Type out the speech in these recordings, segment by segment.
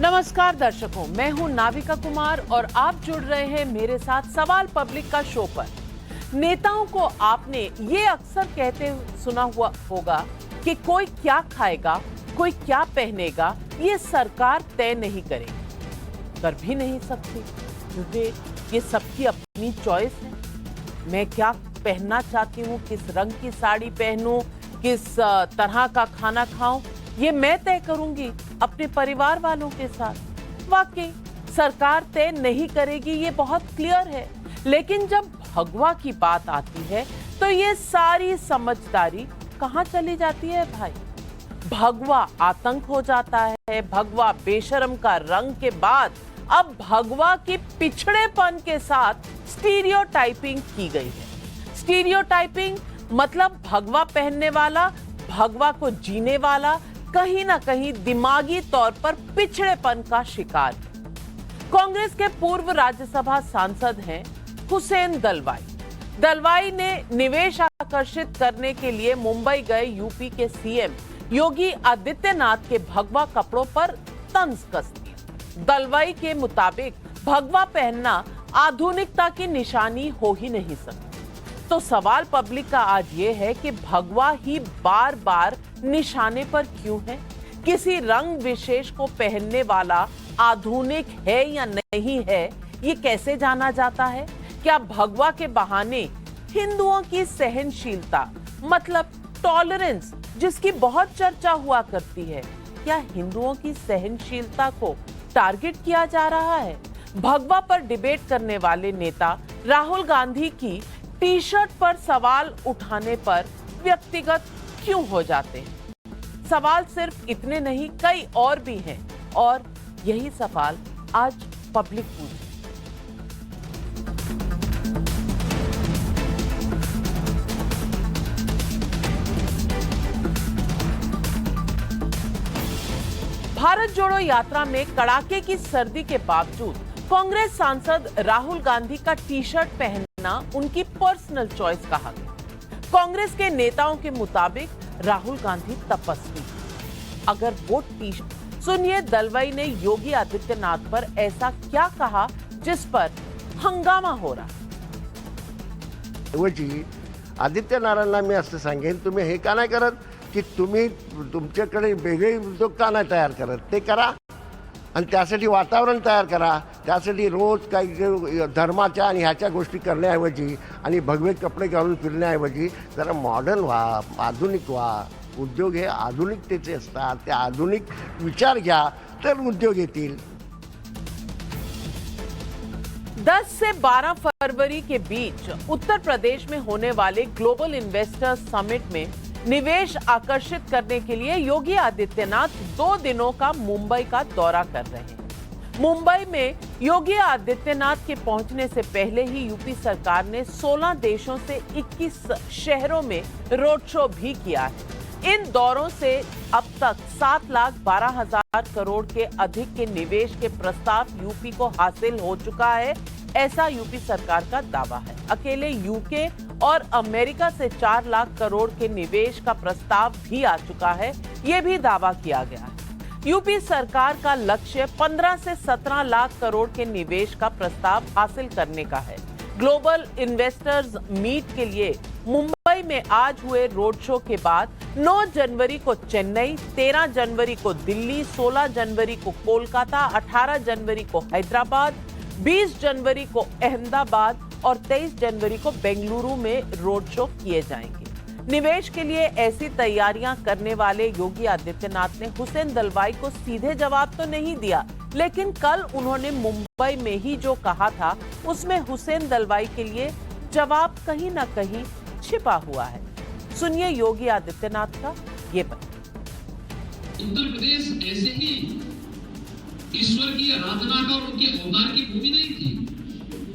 नमस्कार दर्शकों, मैं हूं नाविका कुमार और आप जुड़ रहे हैं मेरे साथ सवाल पब्लिक का शो पर। नेताओं को आपने ये अक्सर कहते सुना हुआ होगा कि कोई क्या खाएगा, कोई क्या पहनेगा, ये सरकार तय नहीं करेगी। कर भी नहीं सकती क्योंकि ये सबकी अपनी चॉइस है। मैं क्या पहनना चाहती हूँ, किस रंग की साड़ी पहनूं, किस तरह का खाना खाऊं, ये मैं तय करूंगी अपने परिवार वालों के साथ। वाकई सरकार तय नहीं करेगी, ये बहुत क्लियर है। लेकिन जब भगवा की बात आती है तो ये सारी समझदारी कहां चली जाती है भाई? भगवा आतंक हो जाता है। भगवा बेशरम का रंग के बाद अब भगवा की पिछड़ेपन के साथ स्टीरियोटाइपिंग की गई है। स्टीरियोटाइपिंग मतलब भगवा पहनने वाला, भगवा को जीने वाला कहीं ना कहीं दिमागी तौर पर पिछड़ेपन का शिकार। कांग्रेस के पूर्व राज्यसभा सांसद हैं हुसैन दलवाई। दलवाई ने निवेश आकर्षित करने के लिए मुंबई गए यूपी के सीएम योगी आदित्यनाथ के भगवा कपड़ों पर तंज कस दिया। दलवाई के मुताबिक भगवा पहनना आधुनिकता की निशानी हो ही नहीं सकती। तो सवाल पब्लिक का आज ये है कि भगवा ही बार बार निशाने पर क्यों है? किसी रंग विशेष को पहनने वाला आधुनिक है या नहीं है, ये कैसे जाना जाता है? क्या भगवा के बहाने हिंदुओं की सहनशीलता मतलब टॉलरेंस, जिसकी बहुत चर्चा हुआ करती है, क्या हिंदुओं की सहनशीलता को टारगेट किया जा रहा है? भगवा पर डिबेट करने वाले नेता राहुल गांधी की टी शर्ट पर सवाल उठाने पर व्यक्तिगत क्यों हो जाते हैं? सवाल सिर्फ इतने नहीं, कई और भी हैं और यही सवाल आज पब्लिक पूछे। भारत जोड़ो यात्रा में कड़ाके की सर्दी के बावजूद कांग्रेस सांसद राहुल गांधी का टी शर्ट पहनना उनकी पर्सनल चॉइस कहा गया। कांग्रेस के नेताओं के मुताबिक राहुल गांधी तपस्वी, अगर वो टी शर्ट। सुनिए दलवाई ने योगी आदित्यनाथ पर ऐसा क्या कहा जिस पर हंगामा हो रहा। आदित्यनारायणला मी असं सांगेन, तुम्ही हे का नाही करत की तुम्ही तुमच्याकडे वेगळे उद्योग का नाही तयार करत? ते करा आणि त्यासाठी वातावरण तयार करा। त्यासाठी रोज काही धर्माच्या आणि ह्याच्या गोष्टी करण्याऐवजी आणि भगवे कपडे घालून फिरण्याऐवजी जरा मॉडर्न व्हा, आधुनिक व्हा। उद्योग हे आधुनिकतेचे असतात, ते आधुनिक विचार घ्या तर उद्योग येतील। 10 से 12 फरवरी के बीच उत्तर प्रदेश में होने वाले ग्लोबल इन्वेस्टर्स समिट में निवेश आकर्षित करने के लिए योगी आदित्यनाथ 2 दिनों का मुंबई का दौरा कर रहे हैं। मुंबई में योगी आदित्यनाथ के पहुंचने से पहले ही यूपी सरकार ने 16 देशों से 21 शहरों में रोड शो भी किया है। इन दौरों से अब तक 7,12,000 करोड़ के अधिक के निवेश के प्रस्ताव यूपी को हासिल हो चुका है, ऐसा यूपी सरकार का दावा है। अकेले यूके और अमेरिका से 4 लाख करोड़ के निवेश का प्रस्ताव भी आ चुका है, यह भी दावा किया गया है। यूपी सरकार का लक्ष्य 15 से 17 लाख करोड़ के निवेश का प्रस्ताव हासिल करने का है। ग्लोबल इन्वेस्टर्स मीट के लिए मुंबई में आज हुए रोड शो के बाद 9 जनवरी को चेन्नई, 13 जनवरी को दिल्ली, 16 जनवरी को कोलकाता, 18 जनवरी को हैदराबाद, 20 जनवरी को अहमदाबाद और 23 जनवरी को बेंगलुरु में रोड शो किए जाएंगे। निवेश के लिए ऐसी तैयारियां करने वाले योगी आदित्यनाथ ने हुसैन दलवाई को सीधे जवाब तो नहीं दिया, लेकिन कल उन्होंने मुंबई में ही जो कहा था उसमें हुसैन दलवाई के लिए जवाब कहीं ना कहीं छिपा हुआ है। सुनिए योगी आदित्यनाथ का ये बयान। उत्तर प्रदेश ऐसे ही ईश्वर की आराधना का और उनके अवतार की भूमि नहीं थी,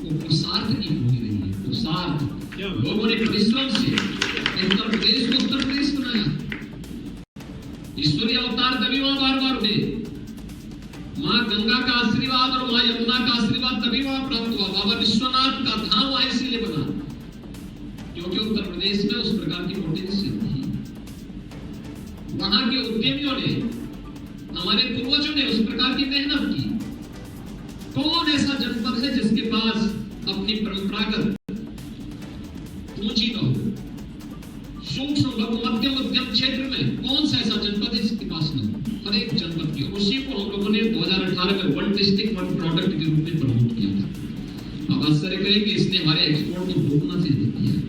वो पुरुषार्थ की भूमि रही है। पुरुषार्थ लोगों ने परिश्रम से उत्तर प्रदेश को उत्तर प्रदेश बनाया। ईश्वरीय अवतार तभी वहां बार बार हुए। मां गंगा का आशीर्वाद और मां यमुना का आशीर्वाद तभी वहां प्राप्त हुआ। बाबा विश्वनाथ का धाम वहां इसीलिए बना क्योंकि उत्तर प्रदेश में उस प्रकार की पोटेंशियल थी। वहां के उद्यमियों ने हमारे पूर्वजों ने उस प्रकार की मेहनत की। कौन ऐसा जनपद है जिसके पास अपनी परंपरागत पूंजी न हो? सूक्ष्म लघु मध्यम उद्यम क्षेत्र में कौन सा ऐसा जनपद है जिसके पास न हो? हर एक जनपद की। उसी को हम लोगों ने 2018 में वन डिस्ट्रिक्ट वन प्रोडक्ट के रूप में प्रमोट किया था। अब आश्चर्य करें कि इसने हमारे एक्सपोर्ट को दोगुना से दे दिया है।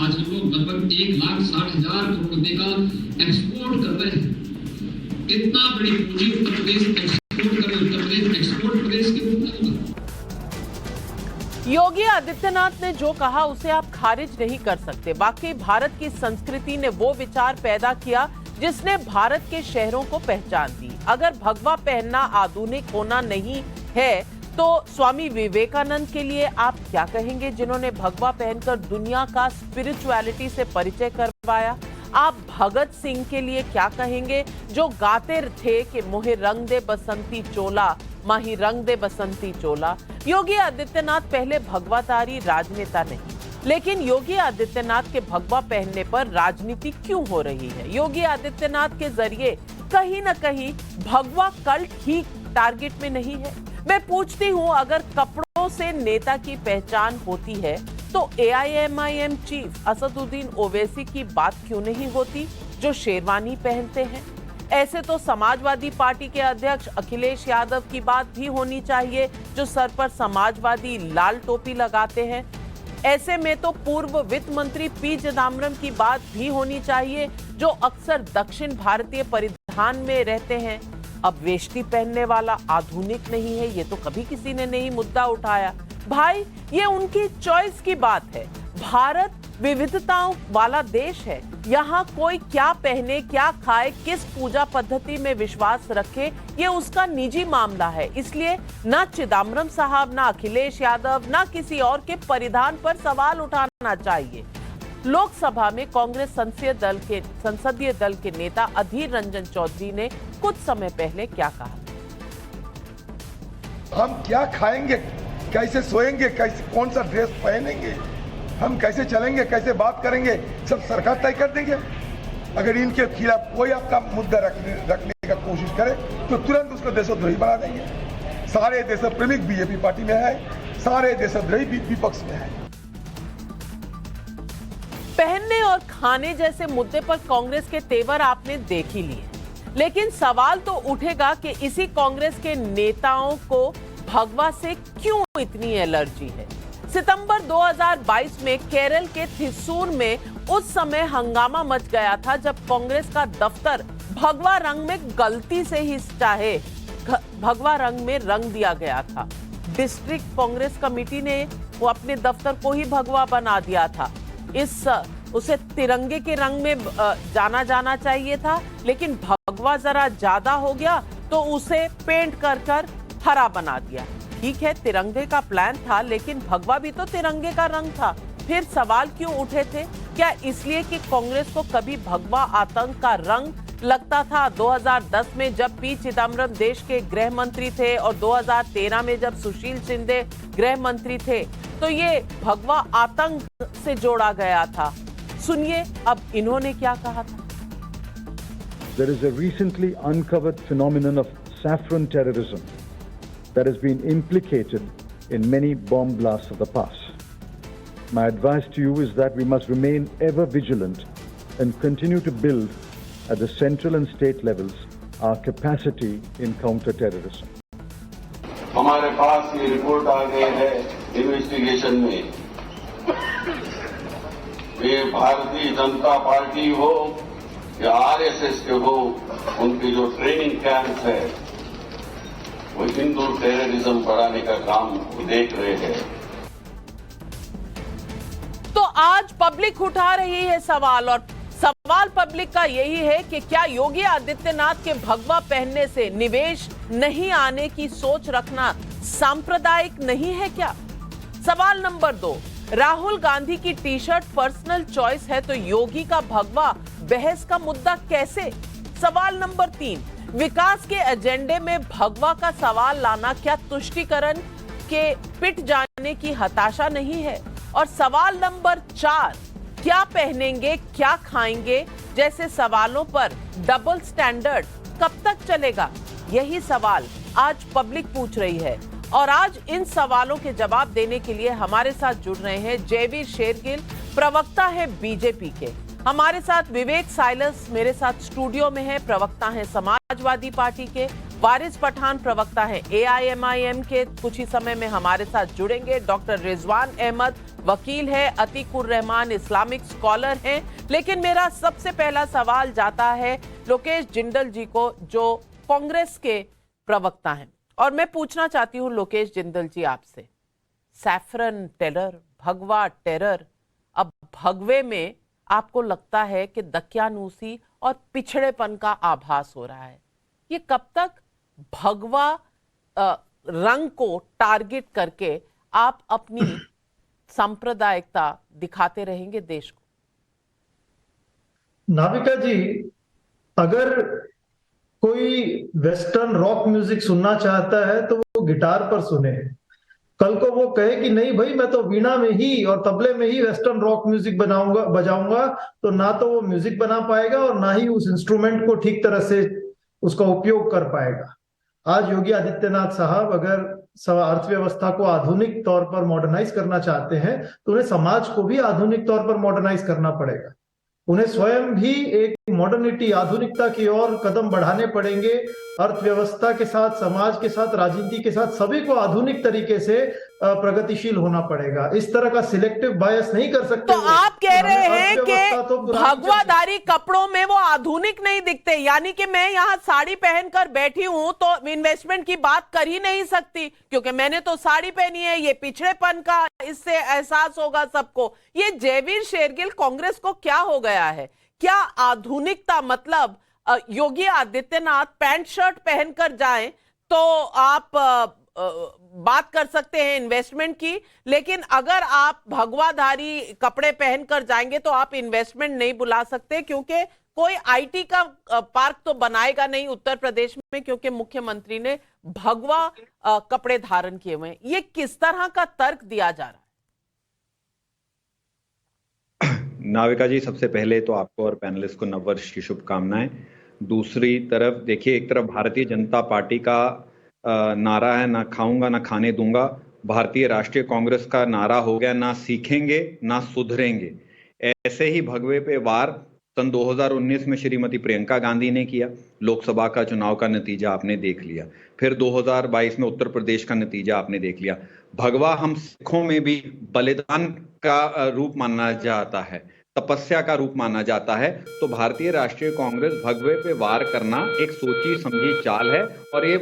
आज हम लोग लगभग 1,60,000 करोड़ रुपए का एक्सपोर्ट कर रहे हैं। इतना बड़ी पूंजी उत्तर प्रदेश एक्सपोर्ट कर रहे, उत्तर प्रदेश एक्सपोर्ट प्रदेश के रूप में होगा। योगी आदित्यनाथ ने जो कहा उसे आप खारिज नहीं कर सकते। वाकई भारत की संस्कृति ने वो विचार पैदा किया जिसने भारत के शहरों को पहचान दी। अगर भगवा पहनना आधुनिक होना नहीं है तो स्वामी विवेकानंद के लिए आप क्या कहेंगे, जिन्होंने भगवा पहनकर दुनिया का स्पिरिचुअलिटी से परिचय करवाया? आप भगत सिंह के लिए क्या कहेंगे, जो गाते थे कि मोहे रंग दे बसंती चोला, माही रंग दे बसंती चोला? योगी आदित्यनाथ पहले भगवाधारी राजनेता नहीं, लेकिन योगी आदित्यनाथ के भगवा पहनने पर राजनीति क्यों हो रही है? योगी आदित्यनाथ के जरिए कहीं न कहीं भगवा कल्ट ही टारगेट में नहीं है? मैं पूछती हूं, अगर कपड़ों से नेता की पहचान होती है तो AIMIM चीफ असदुद्दीन ओवैसी की बात क्यों नहीं होती, जो शेरवानी पहनते हैं? ऐसे तो समाजवादी पार्टी के अध्यक्ष अखिलेश यादव की बात भी होनी चाहिए, जो सर पर समाजवादी लाल टोपी लगाते हैं। ऐसे में तो पूर्व वित्त मंत्री P चिदम्बरम की बात भी होनी चाहिए, जो अक्सर दक्षिण भारतीय परिधान में रहते हैं। अब वेष्टी पहनने वाला आधुनिक नहीं है, ये तो कभी किसी ने नहीं मुद्दा उठाया। भाई, ये उनकी चॉइस की बात है। भारत विविधताओं वाला देश है। यहाँ कोई क्या पहने, क्या खाए, किस पूजा पद्धति में विश्वास रखे, ये उसका निजी मामला है। इसलिए ना चिदम्बरम साहब, ना अखिलेश यादव, ना किसी और के परिधान पर सवाल उठाना चाहिए। लोकसभा में कांग्रेस संसदीय दल के नेता अधीर रंजन चौधरी ने कुछ समय पहले क्या कहा? हम क्या खाएंगे, कैसे सोएंगे, कैसे कौन सा ड्रेस पहनेंगे, हम कैसे चलेंगे, कैसे बात करेंगे, सब सरकार तय कर देंगे। अगर इनके खिलाफ कोई आपका मुद्दा रखने का कोशिश करे तो तुरंत उसको देशद्रोही बना देंगे। सारे देशप्रेमिक बीजेपी पार्टी में है, सारे देशद्रोही विपक्ष में है। पहनने और खाने जैसे मुद्दे पर कांग्रेस के तेवर आपने देख ही लिए, लेकिन सवाल तो उठेगा कि इसी कांग्रेस के नेताओं को भगवा से क्यों इतनी एलर्जी है। सितंबर 2022 में केरल के थिस्सूर में उस समय हंगामा मच गया था, जब कांग्रेस का दफ्तर भगवा रंग में गलती से ही चाहे भगवा रंग में रंग दिया गया था। डिस्ट्रिक्ट कांग्रेस कमेटी ने वो अपने दफ्तर को ही भगवा बना दिया था। उसे तिरंगे के रंग में जाना चाहिए था, लेकिन भगवा जरा ज्यादा हो गया तो उसे पेंट कर हरा बना दिया। ठीक है, तिरंगे का प्लान था, लेकिन भगवा भी तो तिरंगे का रंग था। फिर सवाल क्यों उठे थे? क्या इसलिए कि कांग्रेस को कभी भगवा आतंक का रंग लगता था? 2010 में जब P चिदम्बरम देश के गृह मंत्री थे और 2013 में जब सुशील शिंदे गृह मंत्री थे, तो ये भगवा आतंक से जोड़ा गया था। सुनिए अब इन्होंने क्या कहा था। There is a recently uncovered phenomenon of saffron terrorism that has been implicated in many bomb blasts of the past. My advice to you is that we must remain ever vigilant and continue to build at the central and state levels our capacity in counter-terrorism. हमारे पास ये report आ गई है investigation में, ये Bharatiya Janata party हो या RSS के हो, उनकी जो ट्रेनिंग कैंप है वो हिंदू टेररिज्म बढ़ाने का काम देख रहे हैं। तो आज पब्लिक उठा रही है सवाल, और सवाल पब्लिक का यही है कि क्या योगी आदित्यनाथ के भगवा पहनने से निवेश नहीं आने की सोच रखना सांप्रदायिक नहीं है क्या? सवाल नंबर 2, राहुल गांधी की टी-शर्ट पर्सनल चॉइस है तो योगी का भगवा बहस का मुद्दा कैसे? सवाल नंबर 3, विकास के एजेंडे में भगवा का सवाल लाना क्या तुष्टीकरण के पिट जाने की हताशा नहीं है? और सवाल नंबर 4, क्या पहनेंगे, क्या खाएंगे, जैसे सवालों पर डबल स्टैंडर्ड कब तक चलेगा? यही सवाल आज पब्लिक पूछ रही है और आज इन सवालों के जवाब देने के लिए हमारे साथ जुड़ रहे हैं जयवीर शेरगिल, प्रवक्ता है बीजेपी के। हमारे साथ विवेक साइलस मेरे साथ स्टूडियो में है, प्रवक्ता है समाजवादी पार्टी के। वारिस पठान प्रवक्ता है AIMIM के, कुछ ही समय में हमारे साथ जुड़ेंगे। डॉक्टर रिजवान अहमद वकील है, अतीकुर रहमान इस्लामिक स्कॉलर हैं। लेकिन मेरा सबसे पहला सवाल जाता है लोकेश जिंदल जी को, जो कांग्रेस के प्रवक्ता हैं, और मैं पूछना चाहती हूं लोकेश जिंदल जी आपसे, सैफरन टेरर, भगवा टेरर, अब भगवे में आपको लगता है कि दकियानूसी और पिछड़ेपन का आभास हो रहा है। ये कब तक भगवा रंग को टारगेट करके आप अपनी सांप्रदायिकता दिखाते रहेंगे देश को? नाविका जी, अगर कोई वेस्टर्न रॉक म्यूजिक सुनना चाहता है तो वो गिटार पर सुने। कल को वो कहे कि नहीं भाई, मैं तो वीणा में ही और तबले में ही वेस्टर्न रॉक म्यूजिक बजाऊंगा, तो ना तो वो म्यूजिक बना पाएगा और ना ही उस इंस्ट्रूमेंट को ठीक तरह से उसका उपयोग कर पाएगा। आज योगी आदित्यनाथ साहब अगर अर्थव्यवस्था को आधुनिक तौर पर मॉडर्नाइज करना चाहते हैं तो उन्हें समाज को भी आधुनिक तौर पर मॉडर्नाइज करना पड़ेगा। उन्हें स्वयं भी एक मॉडर्निटी, आधुनिकता की ओर कदम बढ़ाने पड़ेंगे। अर्थव्यवस्था के साथ, समाज के साथ, राजनीति के साथ सभी को आधुनिक तरीके से प्रगतिशील होना पड़ेगा। इस तरह का सिलेक्टिव बायस नहीं कर सकते। तो आप कह रहे हैं कि भगवाधारी कपड़ों में वो आधुनिक नहीं दिखते, यानी कि मैं यहाँ साड़ी पहनकर बैठी हूं तो इन्वेस्टमेंट की बात कर ही नहीं सकती क्योंकि मैंने तो साड़ी पहनी है। ये पिछड़ेपन का इससे एहसास होगा सबको। ये जयवीर शेरगिल, कांग्रेस को क्या हो गया है? क्या आधुनिकता मतलब योगी आदित्यनाथ पैंट शर्ट पहनकर जाएं तो आप बात कर सकते हैं इन्वेस्टमेंट की, लेकिन अगर आप भगवाधारी कपड़े पहनकर जाएंगे तो आप इन्वेस्टमेंट नहीं बुला सकते, क्योंकि कोई IT का पार्क तो बनाएगा नहीं उत्तर प्रदेश में क्योंकि मुख्यमंत्री ने भगवा कपड़े धारण किए हुए हैं। ये किस तरह का तर्क दिया जा रहा है? नाविका जी, सबसे पहले तो आपको और पैनलिस्ट को नववर्ष की शुभकामनाएं। दूसरी तरफ देखिए, एक तरफ भारतीय जनता पार्टी का नारा है ना खाऊंगा ना खाने दूंगा। भारतीय राष्ट्रीय कांग्रेस का नारा हो गया ना सीखेंगे ना सुधरेंगे। ऐसे ही भगवे पे वार सन 2019 में श्रीमती प्रियंका गांधी ने किया। लोकसभा का चुनाव का नतीजा आपने देख लिया। फिर 2022 में उत्तर प्रदेश का नतीजा आपने देख लिया। भगवा हम सिखों में भी बलिदान का रूप माना जाता है, तपस्या का रूप माना जाता है। तो भारतीय राष्ट्रीय कांग्रेस भगवे पे वार करना एक सोची समझी चाल है और ये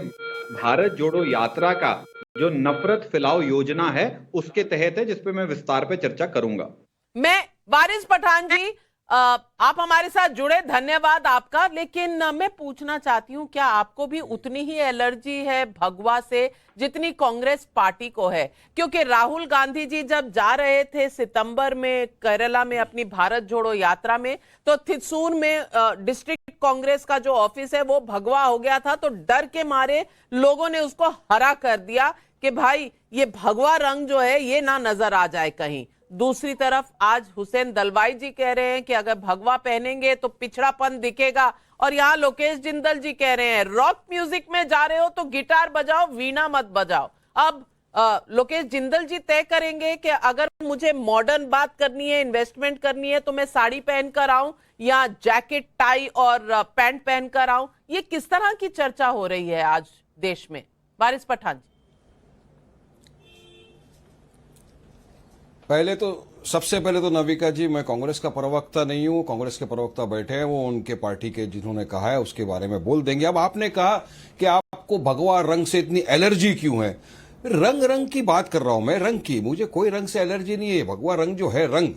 भारत जोड़ो यात्रा का जो नफरत फैलाओ योजना है उसके तहत है, जिसपे मैं विस्तार पे चर्चा करूंगा। मैं वारिस पठान जी, आप हमारे साथ जुड़े, धन्यवाद आपका। लेकिन मैं पूछना चाहती हूं, क्या आपको भी उतनी ही एलर्जी है भगवा से जितनी कांग्रेस पार्टी को है? क्योंकि राहुल गांधी जी जब जा रहे थे सितंबर में केरला में अपनी भारत जोड़ो यात्रा में, तो थिसूर में डिस्ट्रिक्ट कांग्रेस का जो ऑफिस है वो भगवा हो गया था। तो डर के मारे लोगों ने उसको हरा कर दिया कि भाई ये भगवा रंग जो है ये ना नजर आ जाए कहीं। दूसरी तरफ आज हुसैन दलवाई जी कह रहे हैं कि अगर भगवा पहनेंगे तो पिछड़ापन दिखेगा, और यहाँ लोकेश जिंदल जी कह रहे हैं रॉक म्यूजिक में जा रहे हो तो गिटार बजाओ, वीणा मत बजाओ। अब लोकेश जिंदल जी तय करेंगे कि अगर मुझे मॉडर्न बात करनी है, इन्वेस्टमेंट करनी है, तो मैं साड़ी पहनकर आऊं या जैकेट टाई और पैंट पहनकर आऊं। ये किस तरह की चर्चा हो रही है आज देश में? वारिस पठान जी। सबसे पहले तो नविका जी, मैं कांग्रेस का प्रवक्ता नहीं हूं। कांग्रेस के प्रवक्ता बैठे हैं, वो उनके पार्टी के जिन्होंने कहा है उसके बारे में बोल देंगे। अब आपने कहा कि आपको भगवा रंग से इतनी एलर्जी क्यों है? रंग की बात कर रहा हूं मैं, रंग की। मुझे कोई रंग से एलर्जी नहीं है। भगवा रंग जो है, रंग,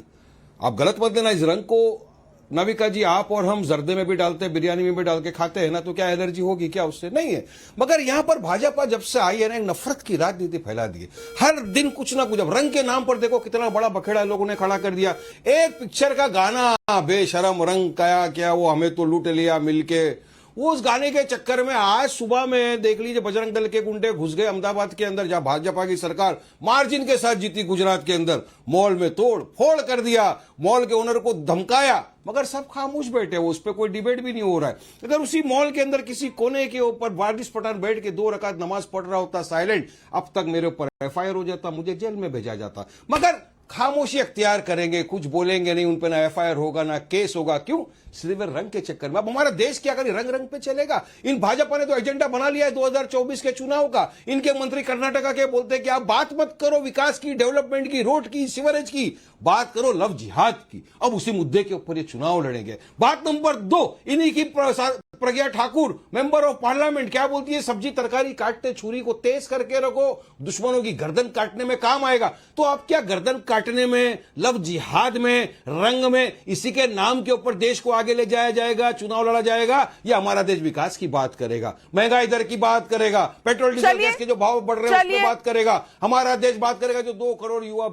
आप गलत मत लेना इस रंग को। नविका जी, आप और हम जर्दे में भी डालते हैं, बिरयानी में भी डाल के खाते हैं ना, तो क्या एलर्जी होगी क्या? उससे नहीं है। मगर यहां पर भाजपा जब से आई है ना, एक नफरत की राजनीति फैला दी है। हर दिन कुछ ना कुछ। अब रंग के नाम पर देखो कितना बड़ा बखेड़ा लोगों ने खड़ा कर दिया। एक पिक्चर का गाना, बेशरम रंग क्या क्या, वो हमें तो लूट लिया मिलके, वो उस गाने के चक्कर में आज सुबह में देख लीजिए बजरंग दल के गुंडे घुस गए अहमदाबाद के अंदर, जहां भाजपा की सरकार मार्जिन के साथ जीती गुजरात के अंदर, मॉल में तोड़ फोड़ कर दिया, मॉल के ओनर को धमकाया, मगर सब खामोश बैठे, वो उस पर कोई डिबेट भी नहीं हो रहा है। अगर उसी मॉल के अंदर किसी कोने के ऊपर वारिस पठान बैठ के 2 रकात नमाज पढ़ रहा होता साइलेंट, अब तक मेरे ऊपर FIR हो जाता, मुझे जेल में भेजा जाता, मगर खामोशी अख्तियार करेंगे, कुछ बोलेंगे नहीं, उन पर ना FIR होगा ना केस होगा। क्यों? सिर्फ रंग के चक्कर में। अब हमारा देश क्या करे, रंग रंग पे चलेगा। इन भाजपा ने तो एजेंडा बना लिया है 2024 के चुनाव का। इनके मंत्री कर्नाटका के बोलते हैं कि आप बात मत करो विकास की, डेवलपमेंट की, रोड की, सीवरेज की, बात करो लव जिहाद की। अब उसी मुद्दे के ऊपर ये चुनाव लड़ेंगे। बात नंबर 2, इन्हीं की Pragya Thakur member of parliament क्या बोलती है, सब्जी तरकारी काटते छुरी को तेज करके रखो, दुश्मनों की गर्दन काटने में काम आएगा। तो आप क्या गर्दन काटने में, लव जिहाद में, रंग में, इसी के नाम के ऊपर देश को आगे ले जाया जाएगा, चुनाव लड़ा जाएगा, या हमारा देश विकास की बात करेगा, महंगाई दर की बात करेगा, पेट्रोल डीजल गैस के जो भाव बढ़ रहे हैं उसकी बात करेगा, हमारा देश बात करेगा जो 2 करोड़ युवा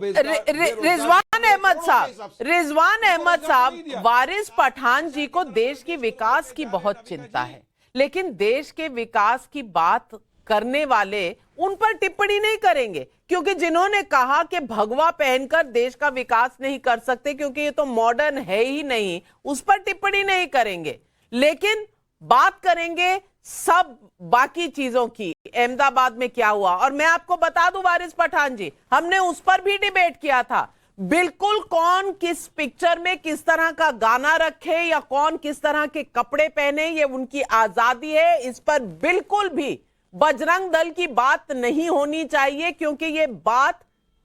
रिजवान अहमद साहब, वारिस पठान जी को देश की विकास की बहुत चिंता है, लेकिन देश के विकास की बात करने वाले उन पर टिप्पणी नहीं करेंगे, क्योंकि जिन्होंने कहा कि भगवा पहनकर देश का विकास नहीं कर सकते क्योंकि ये तो मॉडर्न है ही नहीं, उस पर टिप्पणी नहीं करेंगे, लेकिन बात करेंगे सब बाकी चीजों की। अहमदाबाद में क्या हुआ, और मैं आपको बता दूं वारिस पठान जी, हमने उस पर भी डिबेट किया था। बिल्कुल कौन किस पिक्चर में किस तरह का गाना रखे या कौन किस तरह के कपड़े पहने, ये उनकी आजादी है, इस पर बिल्कुल भी बजरंग दल की बात नहीं होनी चाहिए, क्योंकि ये बात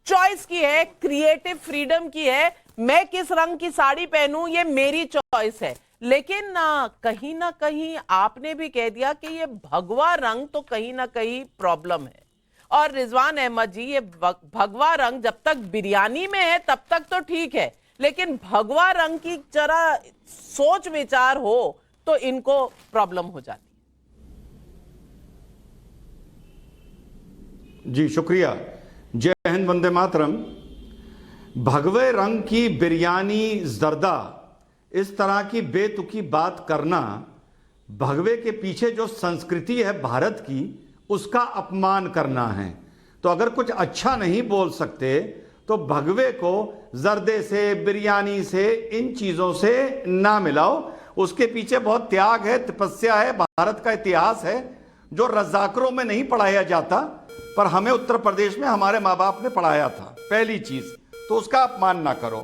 चॉइस की है, क्रिएटिव फ्रीडम की है। मैं किस रंग की साड़ी पहनूं ये मेरी चॉइस है, लेकिन कहीं ना कहीं आपने भी कह दिया कि ये भगवा रंग तो कहीं ना कहीं प्रॉब्लम है। और रिजवान अहमद जी, ये भगवा रंग जब तक बिरयानी में है तब तक तो ठीक है, लेकिन भगवा रंग की जरा सोच विचार हो तो इनको प्रॉब्लम हो जाती। जी शुक्रिया। जय हिंद, वंदे मातरम। भगवे रंग की बिरयानी जर्दा, इस तरह की बेतुकी बात करना भगवे के पीछे जो संस्कृति है भारत की, उसका अपमान करना है। तो अगर कुछ अच्छा नहीं बोल सकते तो भगवे को जर्दे से, बिरयानी से, इन चीजों से ना मिलाओ। उसके पीछे बहुत त्याग है, तपस्या है, भारत का इतिहास है जो रज़ाकरों में नहीं पढ़ाया जाता, पर हमें उत्तर प्रदेश में हमारे माँ बाप ने पढ़ाया था। पहली चीज तो उसका अपमान ना करो।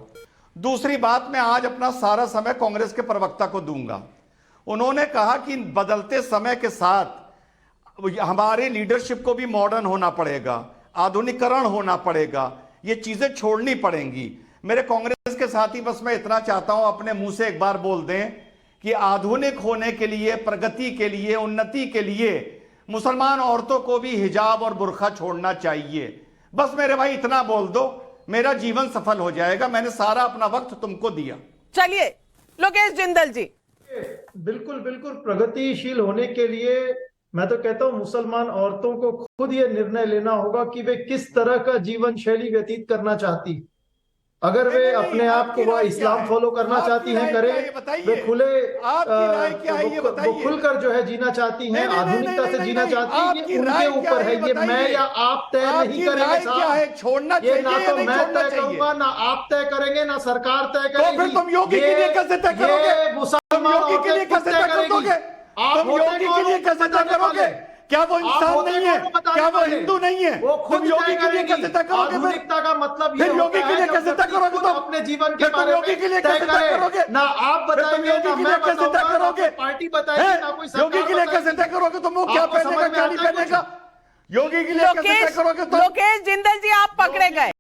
दूसरी बात, मैं आज अपना सारा समय कांग्रेस के प्रवक्ता को दूंगा। उन्होंने कहा कि बदलते समय के साथ हमारे लीडरशिप को भी मॉडर्न होना पड़ेगा, आधुनिकीकरण होना पड़ेगा, ये चीजें छोड़नी पड़ेंगी। मेरे कांग्रेस के साथी, बस मैं इतना चाहता हूं, अपने मुंह से एक बार बोल दें कि आधुनिक होने के लिए, प्रगति के लिए, उन्नति के लिए मुसलमान औरतों को भी हिजाब और बुर्का छोड़ना चाहिए। बस मेरे भाई इतना बोल दो, मेरा जीवन सफल हो जाएगा। मैंने सारा अपना वक्त तुमको दिया। चलिए लोकेश जिंदल जी। बिल्कुल बिल्कुल, प्रगतिशील होने के लिए मैं तो कहता हूं मुसलमान औरतों को खुद ये निर्णय लेना होगा कि वे किस तरह का जीवन शैली व्यतीत करना चाहती। अगर वे अपने आप को वह इस्लाम फॉलो करना चाहती हैं करें, वे खुले वो खुलकर जो है जीना चाहती हैं, आधुनिकता से जीना चाहती हैं, ये उनके ऊपर है। ये मैं या आप तय नहीं करेंगे साहब, छोड़ना ये ना तो मैं तय करूंगा, ना आप तय करेंगे, ना सरकार तय करेगी। तुम योगी के लिए कैसे तय करोगे? मुसलमान के लिए कैसे तय करोगे? आप योगी के लिए कैसे तय करोगे? क्या वो इंसान नहीं है? क्या वो हिंदू नहीं है? वो खुद योगी के लिए कैसे तय करोगे? आधुनिकता का मतलब ये योगी के लिए कैसे तय करोगे? तो अपने जीवन के बारे में योगी के लिए कैसे तय करोगे? ना आप बताएंगे, ना मैं कैसे तय करोगे? पार्टी बताएगी, ना कोई सरकार। योगी के लिए कैसे तय करोगे? तुम वो क्या पहनेगा, क्या नहीं पहनेगा? योगी के लिए कैसे तय करोगे? लोकेश जिंदल जी, आप पकड़े गए।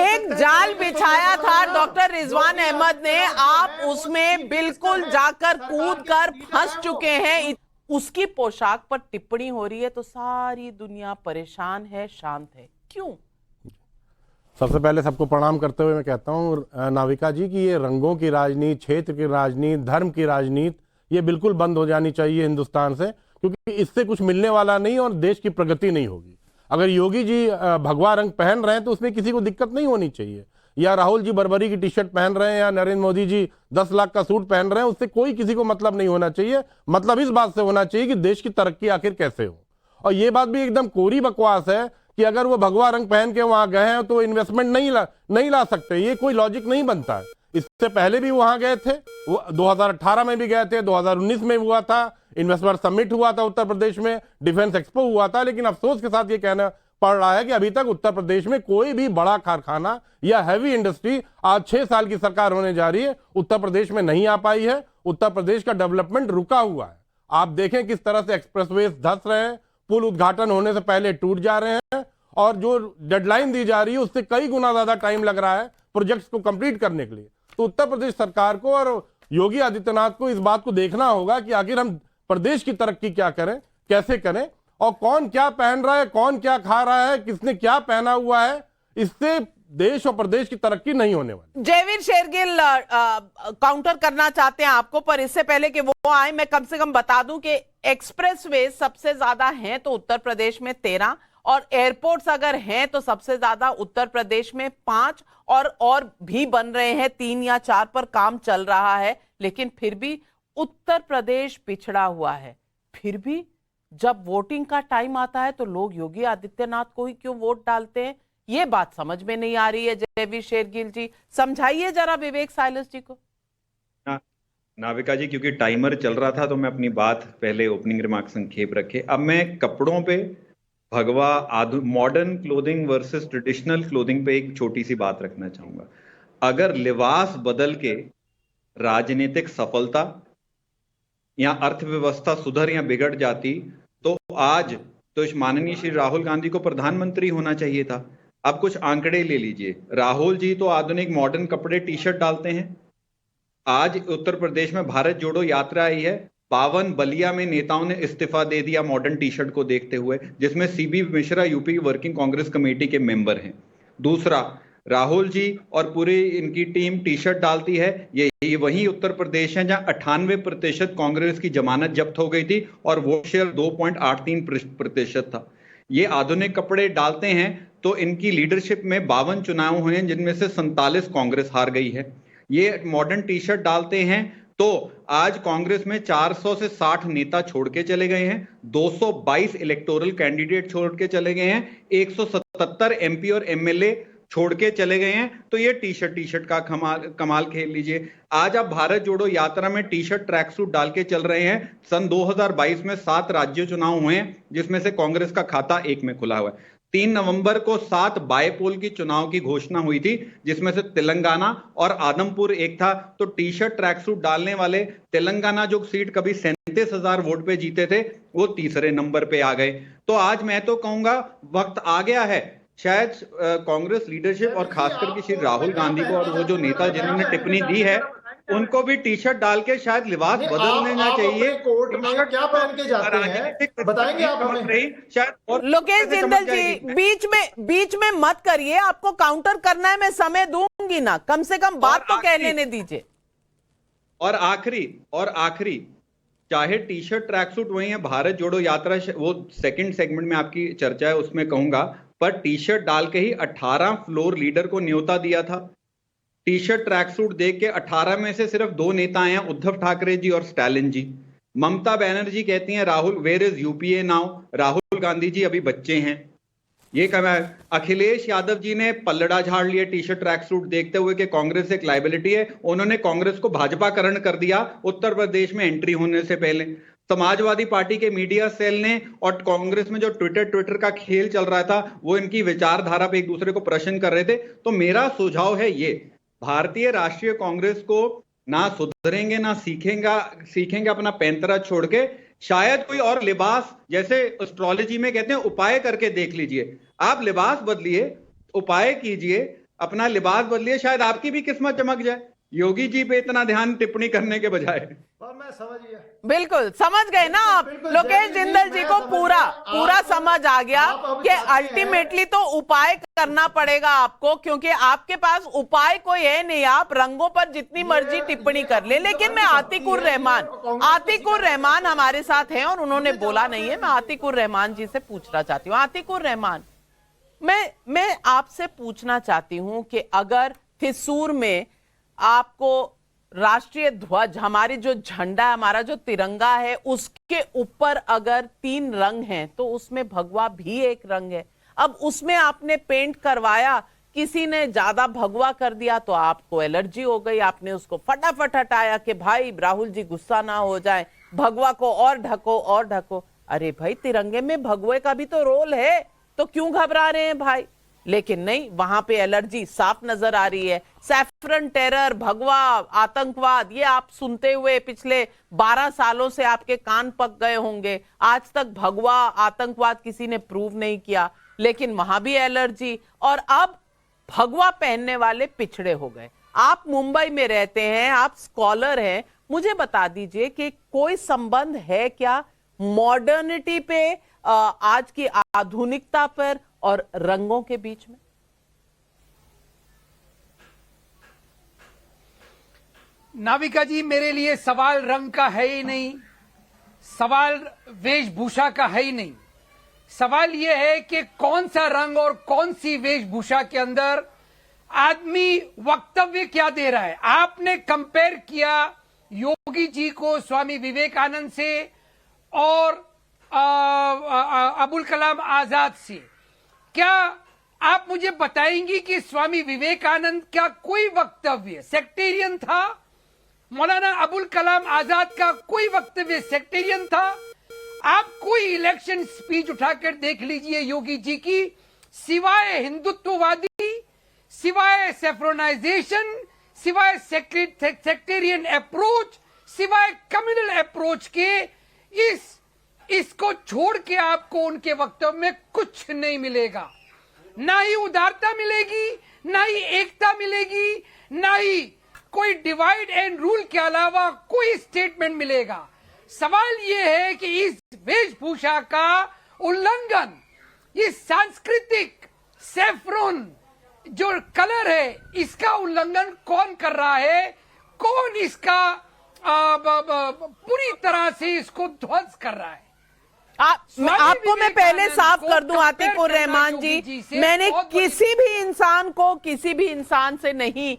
एक जाल बिछाया था डॉक्टर रिजवान अहमद ने, आप उसमें बिल्कुल जाकर कूद कर फंस चुके हैं। उसकी पोशाक पर टिप्पणी हो रही है तो सारी दुनिया परेशान है, शांत है। क्यों? सबसे पहले सबको प्रणाम करते हुए मैं कहता हूं नाविका जी कि ये रंगों की राजनीति, क्षेत्र की राजनीति, धर्म की राजनीति, ये बिल्कुल बंद हो जानी चाहिए हिंदुस्तान से, क्योंकि इससे कुछ मिलने वाला नहीं और देश की प्रगति नहीं होगी। अगर योगी जी भगवा रंग पहन रहे हैं तो उसमें किसी को दिक्कत नहीं होनी चाहिए। या राहुल जी बर्बरी की टी शर्ट पहन रहे हैं या नरेंद्र मोदी जी 10 लाख का सूट पहन रहे हैं, उससे कोई किसी को मतलब नहीं होना चाहिए। मतलब इस बात से होना चाहिए कि देश की तरक्की आखिर कैसे हो। और ये बात भी एकदम कोरी बकवास है कि अगर वो भगवा रंग पहन के वहां गए हैं तो इन्वेस्टमेंट नहीं ला सकते, ये कोई लॉजिक नहीं बनता है। इससे पहले भी वहां गए थे, वो 2018 में भी गए थे, 2019 में हुआ था, इन्वेस्टर समिट हुआ था उत्तर प्रदेश में, डिफेंस एक्सपो हुआ था। लेकिन अफसोस के साथ ये कहना पड़ रहा है कि अभी तक उत्तर प्रदेश में कोई भी बड़ा कारखाना या हैवी इंडस्ट्री, आज 6 साल की सरकार होने जा रही है, उत्तर प्रदेश में नहीं आ पाई है। उत्तर प्रदेश का डेवलपमेंट रुका हुआ है। आप देखें किस तरह से एक्सप्रेसवेज धंस रहे हैं, पुल उद्घाटन होने से पहले टूट जा रहे हैं, और जो डेडलाइन दी जा रही है उससे कई गुना ज्यादा टाइम लग रहा है प्रोजेक्ट्स को कंप्लीट करने के लिए। तो उत्तर प्रदेश सरकार को और योगी आदित्यनाथ को इस बात को देखना होगा कि आखिर हम प्रदेश की तरक्की क्या करें, कैसे करें, और कौन क्या पहन रहा है, कौन क्या खा रहा है, किसने क्या पहना हुआ है, इससे देश और प्रदेश की तरक्की नहीं होने वाली। जयवीर शेरगिल काउंटर करना चाहते हैं आपको, पर इससे पहले कि वो आए मैं कम से कम बता दूं कि एक्सप्रेसवे सबसे ज्यादा हैं तो उत्तर प्रदेश में 13, और एयरपोर्ट्स अगर हैं तो सबसे ज्यादा उत्तर प्रदेश में 5, और भी बन रहे हैं 3 या 4 पर काम चल रहा है। लेकिन फिर भी उत्तर प्रदेश पिछड़ा हुआ है। फिर भी जब वोटिंग का टाइम आता है तो लोग योगी आदित्यनाथ को ही क्यों वोट डालते हैं, ये बात समझ में नहीं आ रही है। जयवीर शेरगिल जी समझाइए जरा विवेक साइलस जी को। नाविका जी, क्योंकि टाइमर चल रहा था तो मैं अपनी बात पहले ओपनिंग रिमार्क संक्षेप रखे। अब मैं कपड़ों पे भगवा modern clothing versus traditional clothing पे एक छोटी सी बात रखना चाहूंगा। अगर लिबास बदल के राजनीतिक सफलता या अर्थव्यवस्था सुधर या बिगड़ जाती तो आज तो इस माननीय श्री राहुल गांधी को प्रधानमंत्री होना चाहिए था। अब कुछ आंकड़े ले लीजिए। राहुल जी तो आधुनिक मॉडर्न कपड़े टी शर्ट डालते हैं। आज उत्तर प्रदेश में भारत जोड़ो यात्रा आई है, 52 बलिया में नेताओं ने इस्तीफा दे दिया मॉडर्न टी शर्ट को देखते हुए, जिसमें CB Mishra UP working Congress committee के मेंबर हैं। दूसरा, राहुल जी और पूरी इनकी टीम टी शर्ट डालती है, ये वही उत्तर प्रदेश है जहां 98% कांग्रेस की जमानत जब्त हो गई थी और वोट शेयर 2.83% था। ये आधुनिक कपड़े डालते हैं तो इनकी लीडरशिप में 52 चुनाव हुए हैं जिनमें से 47 कांग्रेस हार गई है। ये मॉडर्न टी शर्ट डालते हैं तो आज कांग्रेस में 400 से 60 नेता छोड़ के चले गए हैं, 222 इलेक्टोरल कैंडिडेट छोड़ के चले गए हैं, 177 एमपी और एमएलए छोड़ के चले गए हैं। तो ये टी शर्ट का कमाल खेल लीजिए। आज आप भारत जोड़ो यात्रा में टी शर्ट ट्रैक सूट डाल के चल रहे हैं। सन 2022 में 7 राज्य चुनाव हुए हैं जिसमें से कांग्रेस का खाता 1 में खुला हुआ है। 3 नवंबर को 7 बायपोल की चुनाव की घोषणा हुई थी जिसमें से तेलंगाना और आदमपुर एक था। तो टी शर्ट ट्रैक सूट डालने वाले तेलंगाना जो सीट कभी 37,000 वोट पे जीते थे वो तीसरे नंबर पे आ गए। तो आज मैं तो कहूंगा वक्त आ गया है शायद कांग्रेस लीडरशिप और खासकर के श्री राहुल गांधी को और वो जो नेता जिन्होंने टिप्पणी दी है उनको भी टी शर्ट डाल के शायद लिबास बदल लेना चाहिए। कोर्ट में क्या पहन के जाते हैं बताएंगे आप हमें? शायद लोकेश जिंदल जी बीच में मत करिए, आपको काउंटर करना है, मैं समय दूंगी ना, कम से कम बात तो कह लेने दीजिए। और आखिरी चाहे टी शर्ट ट्रैक सूट वही है, भारत जोड़ो यात्रा वो सेकंड सेगमेंट में आपकी चर्चा है उसमें कहूंगा, पर टी शर्ट डाल के ही 18 फ्लोर लीडर को न्योता दिया था। टी शर्ट ट्रैक सूट देख के 18 में से सिर्फ 2 नेता हैं, उद्धव ठाकरे जी और स्टालिन जी। ममता बनर्जी कहती हैं Rahul where is UPA now, Rahul Gandhi ji अभी बच्चे हैं। ये कहा अखिलेश यादव जी ने पल्लड़ा झाड़ लिया टी शर्ट ट्रैक सूट देखते हुए कि कांग्रेस एक लाइबिलिटी है। उन्होंने कांग्रेस को भाजपाकरण कर दिया उत्तर प्रदेश में एंट्री होने से पहले। समाजवादी पार्टी के मीडिया सेल ने और कांग्रेस में जो ट्विटर का खेल चल रहा था वो इनकी विचारधारा पे एक दूसरे को प्रश्न कर रहे थे। तो मेरा सुझाव है ये, भारतीय राष्ट्रीय कांग्रेस को ना सुधरेंगे ना सीखेंगे अपना पैंतरा छोड़ के, शायद कोई और लिबास, जैसे एस्ट्रोलॉजी में कहते हैं उपाय करके देख लीजिए। आप लिबास बदलिए, उपाय कीजिए, अपना लिबास बदलिए, शायद आपकी भी किस्मत चमक जाए। योगी जी पे इतना ध्यान टिप्पणी करने के बजाय। मैं समझ गया, बिल्कुल समझ गए ना आप। लोकेश जिंदल जी को पूरा समझ आ गया कि अल्टीमेटली तो उपाय करना पड़ेगा आपको, क्योंकि आपके पास उपाय कोई है नहीं। आप रंगों पर जितनी मर्जी टिप्पणी कर ले। लेकिन मैं आतिकुर रहमान हमारे साथ हैं और उन्होंने बोला नहीं है। मैं आतिकुर रहमान जी से पूछना चाहती हूँ। आतिकुर रहमान, मैं आपसे पूछना चाहती हूं कि अगर थिसूर में आपको राष्ट्रीय ध्वज, हमारी जो झंडा है, हमारा जो तिरंगा है, उसके ऊपर अगर 3 रंग हैं तो उसमें भगवा भी एक रंग है। अब उसमें आपने पेंट करवाया, किसी ने ज्यादा भगवा कर दिया तो आपको एलर्जी हो गई, आपने उसको फटाफट हटाया कि भाई राहुल जी गुस्सा ना हो जाए, भगवा को और ढको और ढको। अरे भाई, तिरंगे में भगवे का भी तो रोल है, तो क्यों घबरा रहे हैं भाई? लेकिन नहीं, वहां पे एलर्जी साफ नजर आ रही है। सैफरन टेरर, भगवा, आतंकवाद, ये आप सुनते हुए पिछले 12 सालों से आपके कान पक गए होंगे। आज तक भगवा आतंकवाद किसी ने प्रूव नहीं किया, लेकिन वहां भी एलर्जी। और अब भगवा पहनने वाले पिछड़े हो गए। आप मुंबई में रहते हैं, आप स्कॉलर हैं, मुझे बता दीजिए कि कोई संबंध है क्या मॉडर्निटी पे, आज की आधुनिकता पर और रंगों के बीच में? नाविका जी, मेरे लिए सवाल रंग का है ही नहीं, सवाल वेशभूषा का है ही नहीं। सवाल यह है कि कौन सा रंग और कौन सी वेशभूषा के अंदर आदमी वक्तव्य क्या दे रहा है। आपने कंपेयर किया योगी जी को स्वामी विवेकानंद से और अबुल कलाम आजाद से। क्या आप मुझे बताएंगी कि स्वामी विवेकानंद का कोई वक्तव्य सेक्टेरियन था? मौलाना अबुल कलाम आजाद का कोई वक्तव्य सेक्टेरियन था? आप कोई इलेक्शन स्पीच उठाकर देख लीजिए योगी जी की, सिवाय हिंदुत्ववादी, सिवाय सेफ्रोनाइजेशन, सिवाय सेक्टेरियन अप्रोच, सिवाय कम्युनल अप्रोच के, इसको छोड़ के आपको उनके वक्तव्य में कुछ नहीं मिलेगा। ना ही उदारता मिलेगी, ना ही एकता मिलेगी, ना ही कोई डिवाइड एंड रूल के अलावा कोई स्टेटमेंट मिलेगा। सवाल यह है कि इस वेशभूषा का उल्लंघन, इस सांस्कृतिक सेफ्रोन जो कलर है, इसका उल्लंघन कौन कर रहा है? कौन इसका पूरी तरह से इसको ध्वस्त कर रहा है? आपको मैं पहले साफ कर दूं आतिकुर रहमान जी, मैंने किसी भी इंसान से नहीं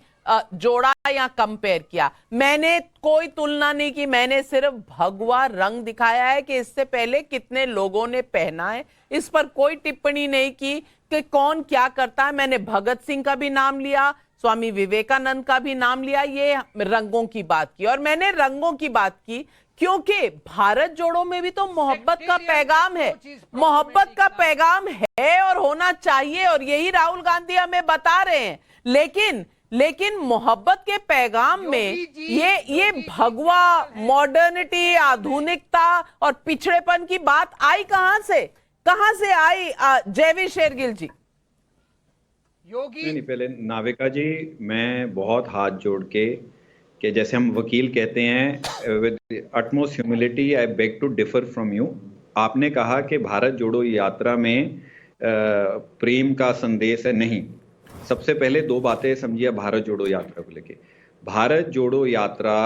जोड़ा या कंपेयर किया, मैंने कोई तुलना नहीं की, मैंने सिर्फ भगवा रंग दिखाया है कि इससे पहले कितने लोगों ने पहना है, इस पर कोई टिप्पणी नहीं की कि कौन क्या करता है। मैंने भगत सिंह का भी नाम लिया, स्वामी विवेकानंद का भी नाम लिया, ये रंगों की बात की। और मैंने रंगों की बात की क्योंकि भारत जोड़ो में भी तो मोहब्बत का पैगाम है, मोहब्बत का पैगाम है और होना चाहिए, और यही राहुल गांधी हमें बता रहे हैं। लेकिन मोहब्बत के पैगाम में ये भगवा, मॉडर्निटी, आधुनिकता और पिछड़ेपन की बात आई कहां से आई? जयवीर शेरगिल जी। नहीं, पहले नाविका जी, मैं बहुत हाथ जोड़ के, कि जैसे हम वकील कहते हैं, with utmost humility I beg to differ from you. आपने कहा कि भारत जोड़ो यात्रा में प्रेम का संदेश है। नहीं, सबसे पहले 2 बातें समझिए भारत जोड़ो यात्रा को लेके। भारत जोड़ो यात्रा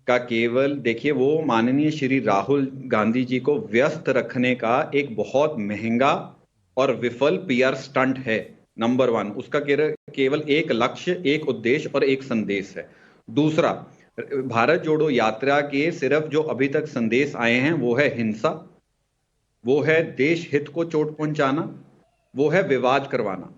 का केवल देखिए, वो माननीय श्री राहुल गांधी जी को व्यस्त रखने का एक बहुत महंगा और विफल पीआर स्टंट है। नंबर 1, उसका केवल एक लक्ष्य, एक उद्देश्य और एक संदेश है। दूसरा, भारत जोड़ो यात्रा के सिर्फ जो अभी तक संदेश आए हैं वो है हिंसा, वो है देश हित को चोट पहुंचाना, वो है विवाद करवाना।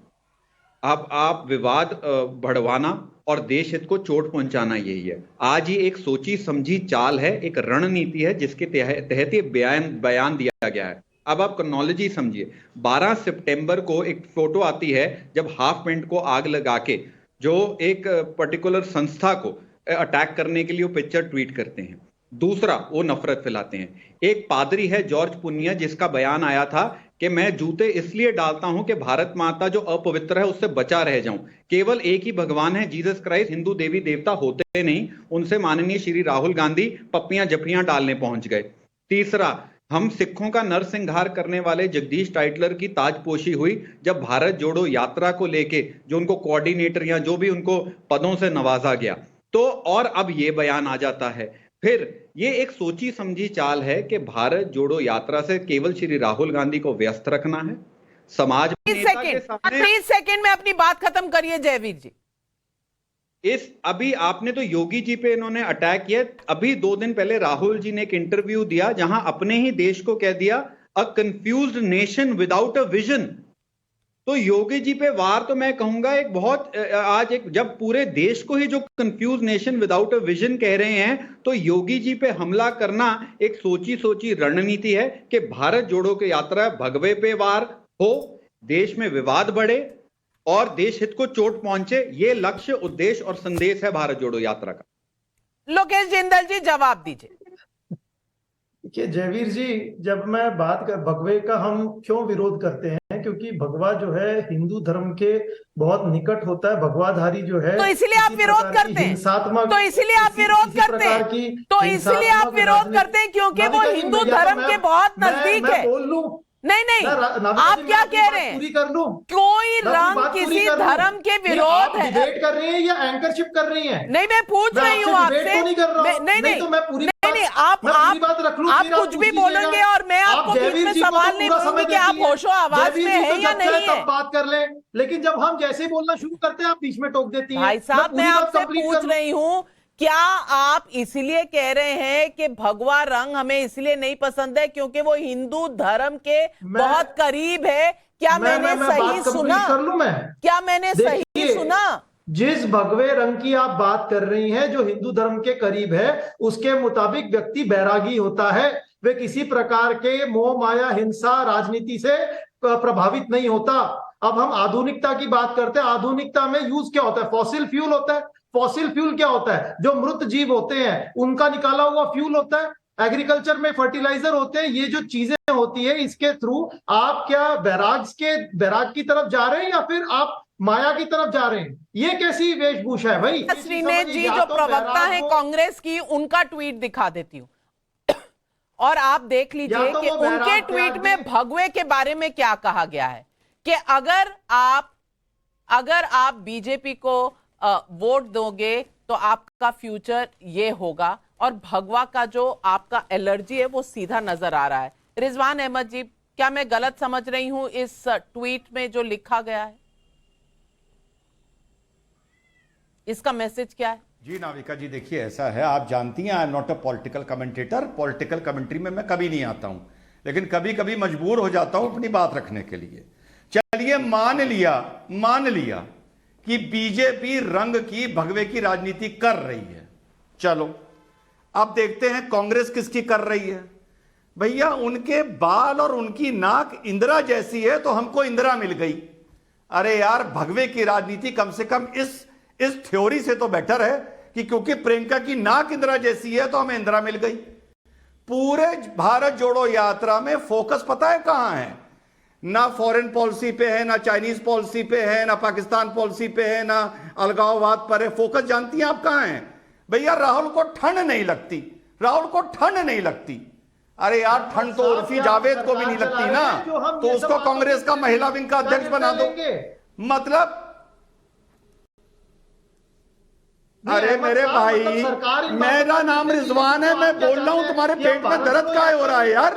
आप विवाद बढ़वाना और देश हित को चोट पहुंचाना, यही है। आज ये एक सोची समझी चाल है, एक रणनीति है जिसके तहत ये बयान दिया गया है। अब आप क्रोनोलॉजी समझिए। 12 सितंबर को एक फोटो आती है जब हाफ पैंट को आग लगा के जो एक पर्टिकुलर संस्था को अटैक करने के लिए वो पिक्चर ट्वीट करते हैं। दूसरा, वो नफरत फैलाते हैं। एक पादरी है जॉर्ज पुनिया, जिसका बयान आया था कि मैं जूते इसलिए डालता हूं कि भारत माता जो अपवित्र है उससे बचा रह जाऊं। केवल एक ही भगवान है, जीसस क्राइस्ट, हिंदू देवी देवता होते नहीं। उनसे माननीय श्री राहुल गांधी पप्पियां जफियां डालने पहुंच गए। तीसरा, हम सिखों का नरसंहार करने वाले जगदीश टाइटलर की ताजपोशी हुई जब भारत जोड़ो यात्रा को लेके जो उनको कोऑर्डिनेटर या जो भी उनको पदों से नवाजा गया। तो और अब ये बयान आ जाता है। फिर ये एक सोची समझी चाल है कि भारत जोड़ो यात्रा से केवल श्री राहुल गांधी को व्यस्त रखना है, समाज में 30 नेता के सेकंड सामने 30 सेकंड में अपनी बात खत्म करिए जयवीर जी। अभी आपने तो योगी जी पे इन्होंने अटैक किया। अभी 2 दिन पहले राहुल जी ने एक इंटरव्यू दिया जहां अपने ही देश को कह दिया a confused nation without a vision. तो योगी जी पे वार तो मैं कहूंगा एक बहुत आज एक जब पूरे देश को ही जो confuse nation without a vision कह रहे हैं, तो योगी जी पे हमला करना एक सोची सोची रणनीति है कि भारत जोड़ो की यात्रा भगवे पे वार हो, देश में विवाद बढ़े और देश हित को चोट पहुंचे। ये लक्ष्य, उद्देश्य और संदेश है भारत जोड़ो यात्रा का। लोकेश जिंदल जी जवाब दीजिए। देखिए जयवीर जी, जब मैं बात कर भगवे का हम क्यों विरोध करते हैं, क्योंकि भगवा जो है हिंदू धर्म के बहुत निकट होता है। भगवाधारी जो है तो इसलिए आप विरोध करते हैं, तो इसलिए आप विरोध करते हैं, तो इसलिए आप विरोध करते हैं क्योंकि वो हिंदू धर्म के बहुत नजदीक है। बोल लूं? नहीं, आप क्या कह रहे हैं? पूरी कर लूं? कोई रंग किसी धर्म के विरोध है? डिबेट कर रही है या एंकरशिप कर रही है? नहीं, मैं पूछ रही हूँ आपसे। नहीं, तो मैं पूरी आप कुछ भी बोलेंगे और मैं आपको बीच में सवाल नहीं पूछूंगी कि आप होशो आवाज में है या नहीं है। तब बात कर ले, लेकिन जब हम जैसे ही बोलना शुरू करते हैं आप बीच में टोक देती हैं। भाई साहब, मैं आपसे पूछ रही हूँ, क्या आप इसलिए कह रहे हैं कि भगवा रंग हमें इसलिए नहीं पसंद है क्योंकि वो हिंदू धर्म के बहुत करीब है? क्या मैंने सही सुना? कर लूं मैं? क्या मैंने सही सुना? जिस भगवे रंग की आप बात कर रही हैं जो हिंदू धर्म के करीब है, उसके मुताबिक व्यक्ति बैरागी होता है। वे किसी प्रकार के मोह माया हिंसा राजनीति से प्रभावित नहीं होता। अब हम आधुनिकता की बात करते हैं। आधुनिकता में यूज क्या होता है? फॉसिल फ्यूल होता है। फॉसिल फ्यूल क्या होता है? जो मृत जीव होते हैं उनका निकाला हुआ फ्यूल होता है। एग्रीकल्चर में फर्टिलाइजर होते हैं। ये जो चीजें होती है, इसके थ्रू आप क्या बैराग की तरफ जा रहे हैं या फिर आप माया की तरफ जा रहे हैं? ये कैसी वेशभूषा है भाई? श्रीनेत जी जो प्रवक्ता है कांग्रेस की, उनका ट्वीट दिखा देती हूं और आप देख लीजिए कि उनके ट्वीट में भगवे के बारे में क्या कहा गया है कि अगर आप बीजेपी को वोट दोगे तो आपका फ्यूचर ये होगा, और भगवा का जो आपका एलर्जी है वो सीधा नजर आ रहा है। रिजवान अहमद जी, क्या मैं गलत समझ रही हूं इस ट्वीट में जो लिखा गया है? इसका मैसेज क्या है? जी नाविका जी, देखिए ऐसा है, आप जानती हैं I am not a political commentator. Political commentary में मैं कभी नहीं आता हूं, लेकिन कभी कभी मजबूर हो जाता हूं अपनी बात रखने के लिए। चलिए मान लिया कि बीजेपी रंग की भगवे की राजनीति कर रही है। चलो अब देखते हैं कांग्रेस किसकी कर रही है। भैया उनके बाल और उनकी नाक इंदिरा जैसी है तो हमको इंदिरा मिल गई। अरे यार, भगवे की राजनीति कम से कम इस थ्योरी से तो बेटर है कि क्योंकि प्रियंका की नाक इंदिरा जैसी है तो हमें इंदिरा मिल गई। पूरे भारत जोड़ो यात्रा में फोकस पता है कहां है? ना फॉरेन पॉलिसी पे है, ना चाइनीज पॉलिसी पे है, ना पाकिस्तान पॉलिसी पे है, ना अलगाववाद पर है। फोकस जानती हैं आप कहां है? भैया राहुल को ठंड नहीं लगती। अरे यार, ठंड तो उर्फी जावेद को भी नहीं लगती ना, तो उसको कांग्रेस का महिला विंग का अध्यक्ष बना दो। मतलब अरे मेरे भाई, मेरा नाम रिजवान है, मैं बोल रहा हूं, तुम्हारे पेट में दर्द काहे हो रहा है यार?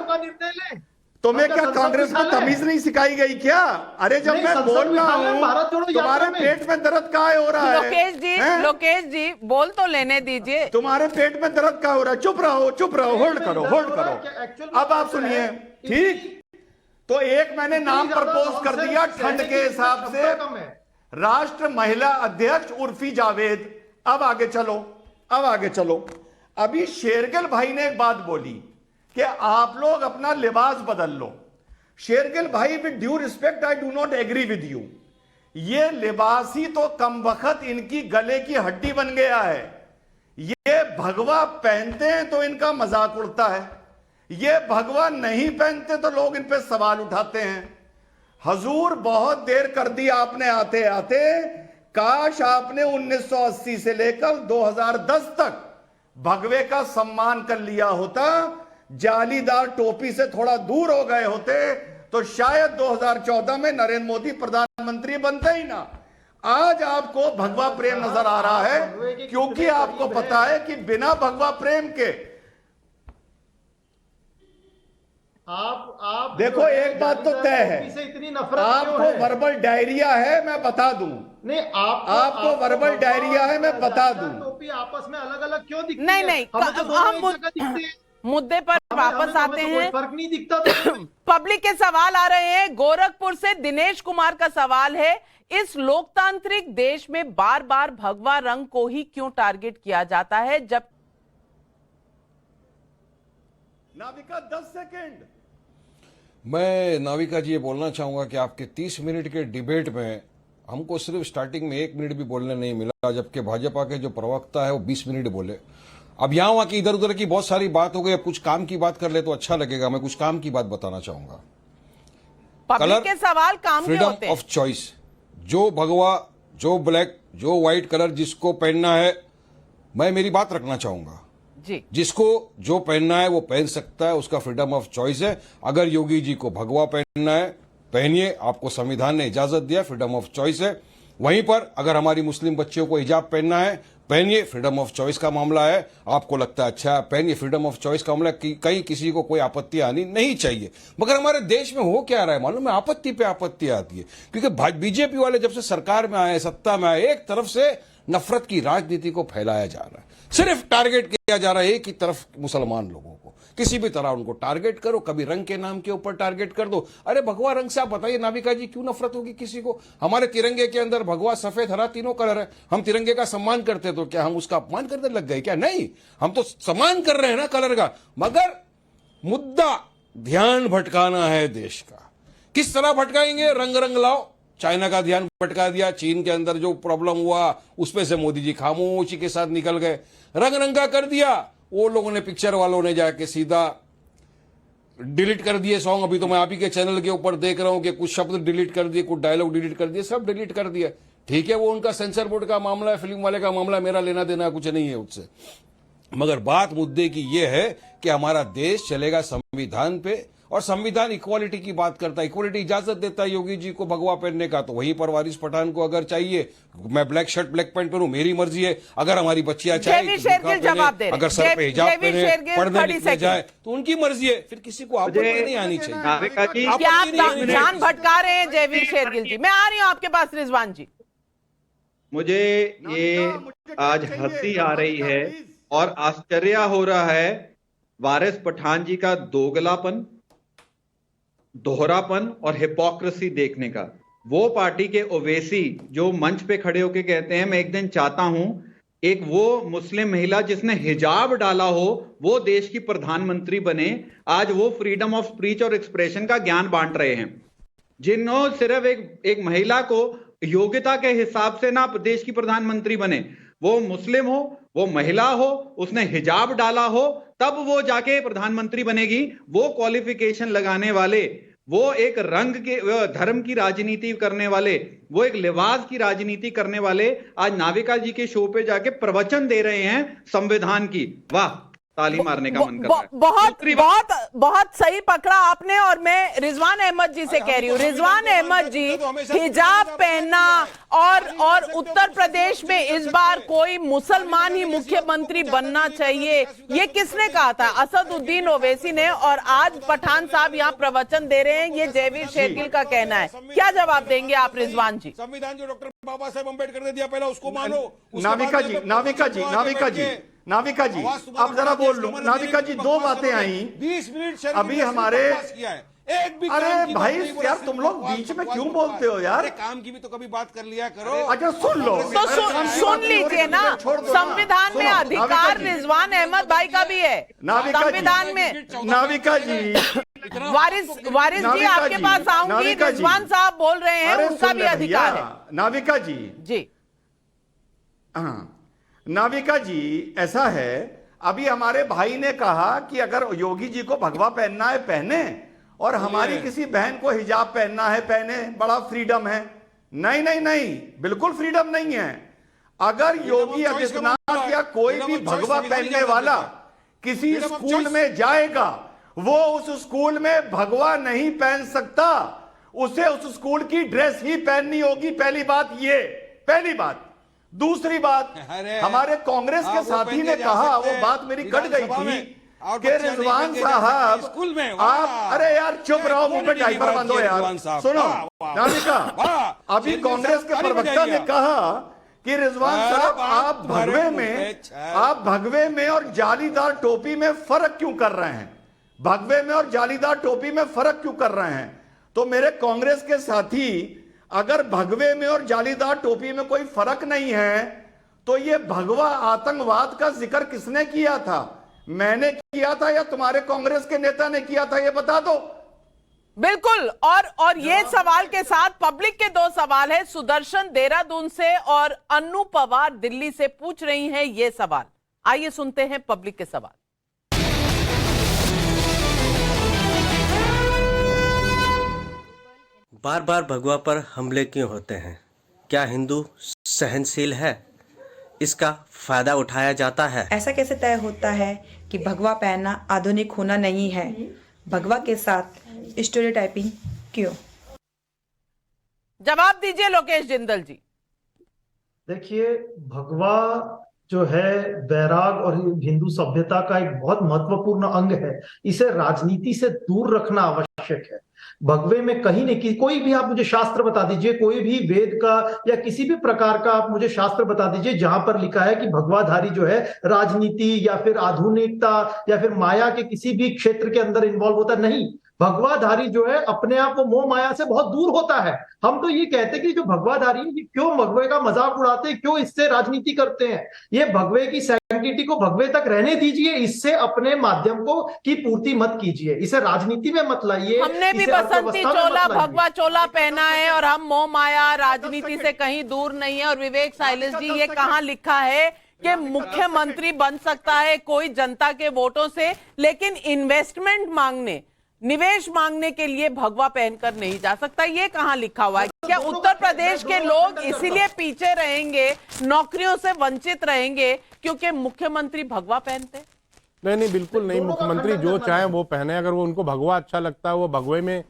तुम्हें क्या कांग्रेस में तमीज नहीं सिखाई गई क्या? अरे जब मैं बोल रहा हूँ तुम्हारे पेट में दर्द काहे हो रहा है? लोकेश जी बोल तो लेने दीजिए। तुम्हारे पेट में दर्द काहे हो रहा है? चुप रहो, होल्ड करो। अब आप सुनिए, ठीक? तो एक मैंने नाम प्रपोज कर दिया ठंड के हिसाब से, राष्ट्र महिला अध्यक्ष उर्फी जावेद। अब आगे चलो। अभी शेरगिल भाई ने एक बात बोली कि आप लोग अपना लिबास बदल लो। शेरगिल भाई, with due respect, I do not agree with you. ये लिबास ही तो कमबख्त इनकी गले की हड्डी बन गया है। ये भगवा पहनते हैं तो इनका मजाक उड़ता है, ये भगवा नहीं पहनते तो लोग इन पे सवाल उठाते हैं। हजूर, बहुत देर कर दी आपने आते आते। काश आपने 1980 से लेकर 2010 तक भगवे का सम्मान कर लिया होता, जालीदार टोपी से थोड़ा दूर हो गए होते, तो शायद 2014 में नरेंद्र मोदी प्रधानमंत्री बनते ही ना। आज आपको भगवा प्रेम नजर आ रहा है क्योंकि आपको पता है कि बिना भगवा प्रेम के आप देखो एक बात तो तय है, से इतनी नफरत आपको वर्बल डायरिया है, मैं बता दूं। नहीं, आपको वर्बल डायरिया है, मैं बता दूं। टोपी आपस में अलग अलग क्यों दिखती नहीं है? नहीं, हमें तो दोनों एक जगह दिखते हैं। मुद्दे पर वापस आते हमें तो कोई हैं। फर्क नहीं दिखता तो। पब्लिक के सवाल आ रहे हैं। गोरखपुर से दिनेश कुमार का सवाल है, इस लोकतांत्रिक देश में बार बार भगवा रंग को ही क्यों टारगेट किया जाता है? जब नाविका 10 सेकंड। मैं नाविका जी ये बोलना चाहूंगा कि आपके 30 मिनट के डिबेट में हमको सिर्फ स्टार्टिंग में 1 मिनट भी बोलने नहीं मिला, जबकि भाजपा के जो प्रवक्ता है वो 20 मिनट बोले। अब यहां वहां की इधर उधर की बहुत सारी बात हो गई, अब कुछ काम की बात कर ले तो अच्छा लगेगा। मैं कुछ काम की बात बताना चाहूंगा। पब्लिक के सवाल काम के होते हैं। फ्रीडम ऑफ चॉइस, जो भगवा, जो ब्लैक, जो व्हाइट कलर जिसको पहनना है, मैं मेरी बात रखना चाहूंगा जी। जिसको जो पहनना है वो पहन सकता है, उसका फ्रीडम ऑफ चॉइस है। अगर योगी जी को भगवा पहनना है पहनिए, आपको संविधान ने इजाजत दिया, फ्रीडम ऑफ चॉइस है। वहीं पर अगर हमारी मुस्लिम बच्चियों को हिजाब पहनना है पहनिए, फ्रीडम ऑफ चॉइस का मामला है। आपको लगता है अच्छा पहनिए, फ्रीडम ऑफ चॉइस का मामला, कहीं किसी को कोई आपत्ति आनी नहीं चाहिए। मगर हमारे देश में हो क्या रहा है मालूम है? आपत्ति पे आपत्ति आती है, क्योंकि बीजेपी वाले जब से सरकार में आए, सत्ता में आए, एक तरफ से नफरत की राजनीति को फैलाया जा रहा है। सिर्फ टारगेट किया जा रहा है एक ही तरफ, मुसलमान लोगों को। किसी भी तरह उनको टारगेट करो, कभी रंग के नाम के ऊपर टारगेट कर दो। अरे भगवा रंग से आप बताइए नाविका जी, क्यों नफरत होगी किसी को? हमारे तिरंगे के अंदर भगवा, सफेद, हरा तीनों कलर है। हम तिरंगे का सम्मान करते तो क्या हम उसका अपमान करने लग गए क्या? नहीं, हम तो सम्मान कर रहे हैं ना कलर का। मगर मुद्दा ध्यान भटकाना है देश का। किस तरह भटकाएंगे? रंग रंग लाओ, चाइना का ध्यान भटका दिया, चीन के अंदर जो प्रॉब्लम हुआ उसमें से मोदी जी खामोशी के साथ निकल गए। रंग रंगा कर दिया, वो लोगों ने, पिक्चर वालों ने जाके सीधा डिलीट कर दिए सॉन्ग। अभी तो मैं आप ही के चैनल के ऊपर देख रहा हूं कि कुछ शब्द डिलीट कर दिए, कुछ डायलॉग डिलीट कर दिए, सब डिलीट कर दिया। ठीक है, वो उनका सेंसर बोर्ड का मामला है, फिल्म वाले का मामला, मेरा लेना देना कुछ नहीं है उससे। मगर बात मुद्दे की यह है कि हमारा देश चलेगा संविधान पे, और संविधान इक्वालिटी की बात करता है। इक्वालिटी इजाजत देता है योगी जी को भगवा पहनने का, तो वहीं पर वारिस पठान को अगर चाहिए, मैं ब्लैक शर्ट ब्लैक पैंट पहनूं, मेरी मर्जी है। अगर हमारी बच्चियां चाहे अगर सर पे हिजाब पहने, पढ़ने लिखने जाए, तो उनकी मर्जी है। फिर किसी को आपत्ति नहीं आनी चाहिए। क्या आप ध्यान भटका रहे हैं जयवीर शेरगिल जी? मैं आ रही हूं आपके पास, रिजवान जी। मुझे ये आज हंसी आ रही है और आश्चर्य हो रहा है वारिस पठान जी का दोगलापन, दोहरापन और हिपोक्रेसी देखने का। वो पार्टी के ओवैसी जो मंच पे खड़े होके कहते हैं मैं एक दिन चाहता हूं एक वो मुस्लिम महिला जिसने हिजाब डाला हो वो देश की प्रधानमंत्री बने, आज वो फ्रीडम ऑफ स्पीच और एक्सप्रेशन का ज्ञान बांट रहे हैं। जिन्होंने सिर्फ एक महिला को योग्यता के हिसाब से ना देश की प्रधानमंत्री बने, वो मुस्लिम हो, वो महिला हो, उसने हिजाब डाला हो, तब वो जाके प्रधानमंत्री बनेगी। वो क्वालिफिकेशन लगाने वाले, वो एक रंग के धर्म की राजनीति करने वाले, वो एक लिबास की राजनीति करने वाले आज नाविका जी के शो पे जाके प्रवचन दे रहे हैं संविधान की। वाह, ताली मारने का मन कर रहा है। बहुत सही पकड़ा आपने। और मैं रिजवान अहमद जी से कह रही हूँ, रिजवान अहमद जी, हिजाब पहनना और उत्तर प्रदेश में इस बार कोई मुसलमान ही मुख्यमंत्री बनना चाहिए, ये किसने कहा था? असदुद्दीन ओवैसी ने। और आज पठान साहब यहाँ प्रवचन दे रहे हैं, ये जयवीर शेरगिल का कहना है। क्या जवाब देंगे आप रिजवान जी? संविधान जो डॉक्टर बाबा साहेब अम्बेडकर ने दिया, पहले उसको मानो। नाविका जी, नाविका जी, नाविका जी, नाविका जी, अब जरा बोल लो। नाविका जी, दो बातें आई 20 मिनट अभी हमारे। एक भी अरे भाई यार, तुम लोग बीच में क्यों बोलते हो यार? काम की भी तो कभी बात कर लिया करो। अच्छा सुन लो, तो सुन लीजिए ना, संविधान में अधिकार रिजवान अहमद भाई का भी है। संविधान में नाविका जी, वारिस जी आपके पास आऊंगी। रिजवान साहब बोल रहे हैं, उनका भी अधिकार है। नाविका जी जी, हाँ नाविका जी, ऐसा है, अभी हमारे भाई ने कहा कि अगर योगी जी को भगवा पहनना है पहने, और हमारी किसी बहन को हिजाब पहनना है पहने, बड़ा फ्रीडम है। नहीं नहीं नहीं, बिल्कुल फ्रीडम नहीं है। अगर योगी आदित्यनाथ या कोई भी भगवा पहनने वाला किसी स्कूल में जाएगा, वो उस स्कूल में भगवा नहीं पहन सकता, उसे उस स्कूल की ड्रेस ही पहननी होगी। पहली बात ये, पहली बात। दूसरी बात, हमारे कांग्रेस के साथी ने कहा, वो बात मेरी कट गई थी और कि बच्चे रिजवान नहीं साहब स्कूल में आप, अरे यार चुप रहो, मुंह पे डायपर बंद हो यार। सुनो नाविका, अभी कांग्रेस के प्रवक्ता ने कहा कि रिजवान साहब आप भगवे में और जालीदार टोपी में फर्क क्यों कर रहे हैं, भगवे में और जालीदार टोपी में फर्क क्यों कर रहे हैं। तो मेरे कांग्रेस के साथी, अगर भगवे में और जालीदार टोपी में कोई फर्क नहीं है तो ये भगवा आतंकवाद का जिक्र किसने किया था, मैंने किया था या तुम्हारे कांग्रेस के नेता ने किया था, ये बता दो। बिल्कुल। और ये सवाल के साथ पब्लिक के दो सवाल है। सुदर्शन देहरादून से और अन्नू पवार दिल्ली से पूछ रही हैं ये सवाल। आइए सुनते हैं पब्लिक के सवाल। बार बार भगवा पर हमले क्यों होते हैं? क्या हिंदू सहनशील है? इसका फायदा उठाया जाता है? ऐसा कैसे तय होता है कि भगवा पहनना आधुनिक होना नहीं है? भगवा के साथ स्टीरियोटाइपिंग क्यों? जवाब दीजिए लोकेश जिंदल जी। देखिए, भगवा जो है वैराग और हिंदू सभ्यता का एक बहुत महत्वपूर्ण अंग है। इसे राजनीति से दूर रखना आवश्यक है। भगवे में कहीं नहीं, कोई भी आप मुझे शास्त्र बता दीजिए, कोई भी वेद का या किसी भी प्रकार का आप मुझे शास्त्र बता दीजिए जहां पर लिखा है कि भगवाधारी जो है राजनीति या फिर आधुनिकता या फिर माया के किसी भी क्षेत्र के अंदर इन्वॉल्व होता नहीं। भगवाधारी जो है अपने आप वो मोह माया से बहुत दूर होता है। हम तो ये कहते हैं कि जो भगवाधारी है क्यों भगवे का मजाक उड़ाते हैं, क्यों इससे राजनीति करते हैं। ये भगवे की सैंक्टिटी को भगवे तक रहने दीजिए, इससे अपने माध्यम को की पूर्ति मत कीजिए, इसे राजनीति में मत लाइए। हमने भी बसंती चोला भगवा चोला पहना है और हम मोह माया राजनीति से कहीं दूर नहीं है। और विवेक साइलेश जी, ये कहाँ लिखा है कि मुख्यमंत्री बन सकता है कोई जनता के वोटों से, लेकिन इन्वेस्टमेंट मांगने, निवेश मांगने के लिए भगवा पहनकर नहीं जा सकता? ये कहां लिखा हुआ है? क्या उत्तर प्रदेश के लोग इसीलिए पीछे रहेंगे, नौकरियों से वंचित रहेंगे क्योंकि मुख्यमंत्री भगवा पहनते? नहीं, बिल्कुल नहीं। मुख्यमंत्री जो चाहे वो पहने। अगर वो उनको भगवा अच्छा लगता है, वो भगवे में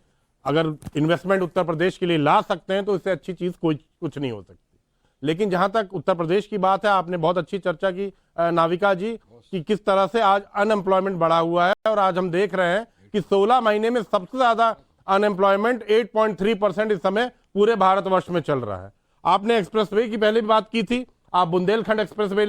अगर इन्वेस्टमेंट उत्तर प्रदेश के लिए ला सकते हैं तो इससे अच्छी चीज कुछ नहीं हो सकती। लेकिन जहां तक उत्तर प्रदेश की बात है, आपने बहुत अच्छी चर्चा की नाविका जी, कि किस तरह से आज अनएम्प्लॉयमेंट बढ़ा हुआ है। और आज हम देख रहे हैं कि 16 महीने में सबसे ज्यादा अनएम्प्लॉयमेंट 8.3% इस समय पूरे भारतवर्ष में चल रहा है। आपने एक्सप्रेसवे की पहले भी बात की थी, आप बुंदेलखंड एक्सप्रेसवे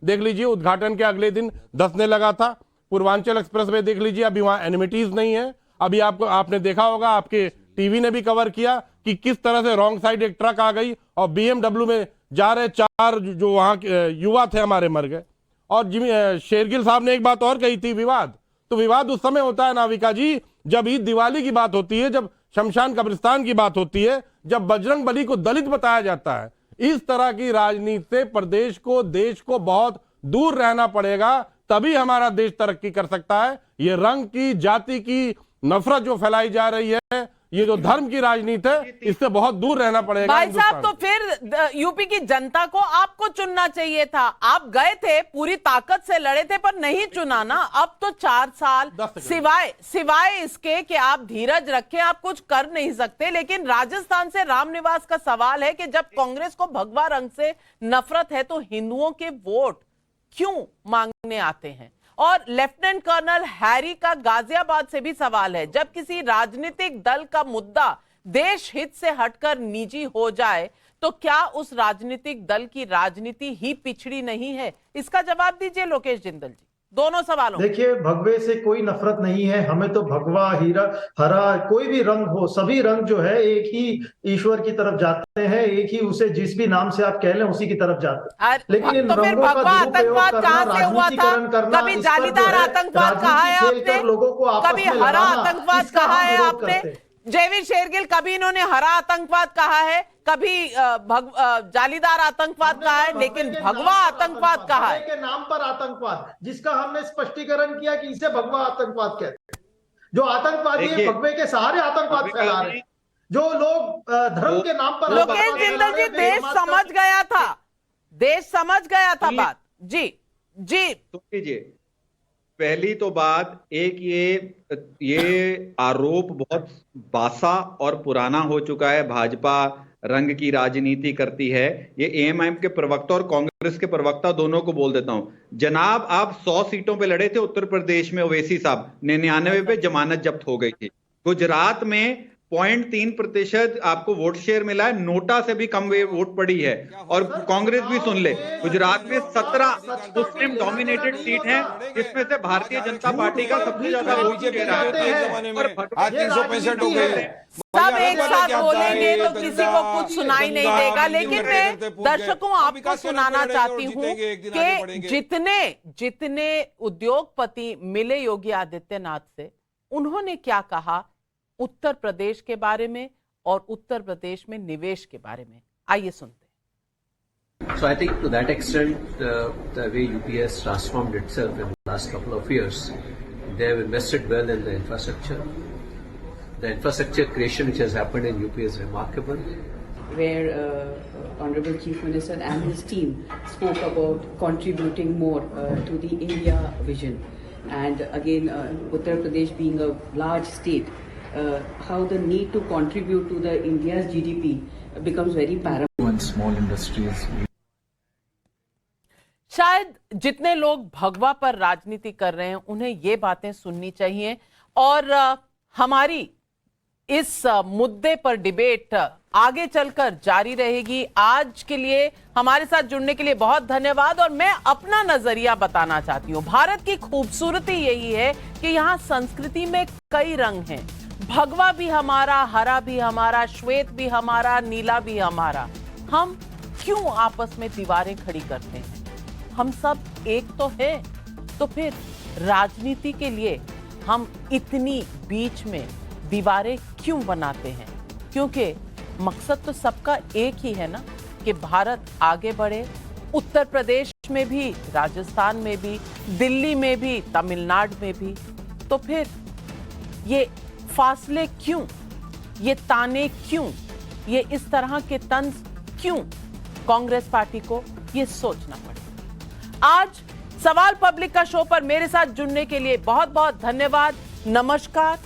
देख लीजिए, उद्घाटन के अगले दिन धंसने लगा था। पूर्वांचल एक्सप्रेसवे देख लीजिए, अभी वहां एनिमिटीज नहीं है। अभी आपने देखा होगा, आपके टीवी ने भी कवर किया कि किस तरह से रॉन्ग साइड एक ट्रक आ गई और BMW में जा रहे 4 जो वहां युवा थे हमारे मर गए। और शेरगिल साहब ने एक बात और कही थी, विवाद। तो विवाद उस समय होता है नाविका जी जब ईद दिवाली की बात होती है, जब शमशान कब्रिस्तान की बात होती है, जब बजरंग बली को दलित बताया जाता है। इस तरह की राजनीति से प्रदेश को, देश को बहुत दूर रहना पड़ेगा, तभी हमारा देश तरक्की कर सकता है। ये रंग की, जाति की नफरत जो फैलाई जा रही है, ये जो धर्म की राजनीति है, इससे बहुत दूर रहना पड़ेगा। भाई साहब, तो फिर यूपी की जनता को आपको चुनना चाहिए था। आप गए थे, पूरी ताकत से लड़े थे, पर नहीं चुना ना। अब तो 4 साल सिवाय इसके कि आप धीरज रखें, आप कुछ कर नहीं सकते। लेकिन राजस्थान से रामनिवास का सवाल है कि जब कांग्रेस को भगवा रंग से नफरत है तो हिंदुओं के वोट क्यों मांगने आते हैं? और लेफ्टिनेंट कर्नल हैरी का गाजियाबाद से भी सवाल है, जब किसी राजनीतिक दल का मुद्दा देश हित से हटकर निजी हो जाए तो क्या उस राजनीतिक दल की राजनीति ही पिछड़ी नहीं है? इसका जवाब दीजिए लोकेश जिंदल जी, दोनों सवालों। देखिए, भगवे से कोई नफरत नहीं है हमें। तो भगवा, हीरा, हरा, कोई भी रंग हो, सभी रंग जो है एक ही ईश्वर की तरफ जाते हैं, एक ही, उसे जिस भी नाम से आप कह लें उसी की तरफ जाते हैं। लेकिन इन तो फिर रंगों का भगवा आतंकवाद दुरुपयोग कहां करना, से हुआ था? राजनीतिकरण करना, कभी जालीदार आतंकवाद कहा है आपने? लोगों को आपस कभी में हरा लड़ाना, आतंकवाद इसका कहा हम है विरोध आपने? करते हैं। जयवीर शेरगिल, कभी इन्होंने हरा आतंकवाद कहा है, कभी जालीदार आतंकवाद कहा है, लेकिन भगवा आतंकवाद कहा है। के नाम पर आतंकवाद, जिसका हमने स्पष्टीकरण किया कि इसे भगवा आतंकवाद कहते हैं। जो आतंकवादी है, भगवे के सहारे आतंकवाद फैला रहे हैं। जो लोग धर्म के नाम पर, लोकेश जिंदल जी, देश समझ गया था, देश समझ गया था बात। जी तो लीजिए, पहली तो बात एक, ये आरोप बहुत बासा और पुराना हो चुका है। भाजपा रंग की राजनीति करती है। ये एएमआईएम के प्रवक्ता और कांग्रेस के प्रवक्ता दोनों को बोल देता हूं, जनाब आप 100 सीटों पे लड़े थे उत्तर प्रदेश में, ओवैसी साहब 99 पे जमानत जब्त हो गई थी। गुजरात में 0.3% आपको वोट शेयर मिला है, नोटा से भी कम वोट पड़ी है। और कांग्रेस भी सुन ले, गुजरात में 17 मुस्लिम डोमिनेटेड सीट हैं, जिसमें से भारतीय जनता पार्टी का सबसे ज्यादा वोट शेयर है। आज 365 हो गए। सब एक साथ बोलेंगे तो किसी को कुछ सुनाई नहीं देगा, लेकिन मैं दर्शकों आपको सुनाना चाहती हूँ कि जितने उद्योगपति मिले योगी आदित्यनाथ से, उन्होंने क्या कहा उत्तर प्रदेश के बारे में और उत्तर प्रदेश में निवेश के बारे में। आइए सुनते हैं। So I think to that extent, the way UP has transformed itself in the last couple of years, they have invested well in the infrastructure. The infrastructure creation which has happened in UP is remarkable. Where Honorable Chief Minister and his team spoke about contributing more to the India vision. And again, Uttar Pradesh being a large state, how the need to contribute to the India's GDP becomes very paramount. Small industries. शायद जितने लोग भगवा पर राजनीति कर रहे हैं उन्हें ये बातें सुननी चाहिए, और हमारी इस मुद्दे पर डिबेट आगे चलकर जारी रहेगी। आज के लिए हमारे साथ जुड़ने के लिए बहुत धन्यवाद। और मैं अपना नजरिया बताना चाहती हूँ, भारत की खूबसूरती यही है कि यहाँ संस्कृति में कई रंग हैं। भगवा भी हमारा, हरा भी हमारा, श्वेत भी हमारा, नीला भी हमारा। हम क्यों आपस में दीवारें खड़ी करते हैं? हम सब एक तो है, तो फिर राजनीति के लिए हम इतनी बीच में दीवारें क्यों बनाते हैं? क्योंकि मकसद तो सबका एक ही है ना, कि भारत आगे बढ़े। उत्तर प्रदेश में भी, राजस्थान में भी, दिल्ली में भी, तमिलनाडु में भी। तो फिर ये फासले क्यों, ये ताने क्यों, ये इस तरह के तंज क्यों? कांग्रेस पार्टी को ये सोचना पड़ेगा। आज सवाल पब्लिक का शो पर मेरे साथ जुड़ने के लिए बहुत बहुत धन्यवाद। नमस्कार।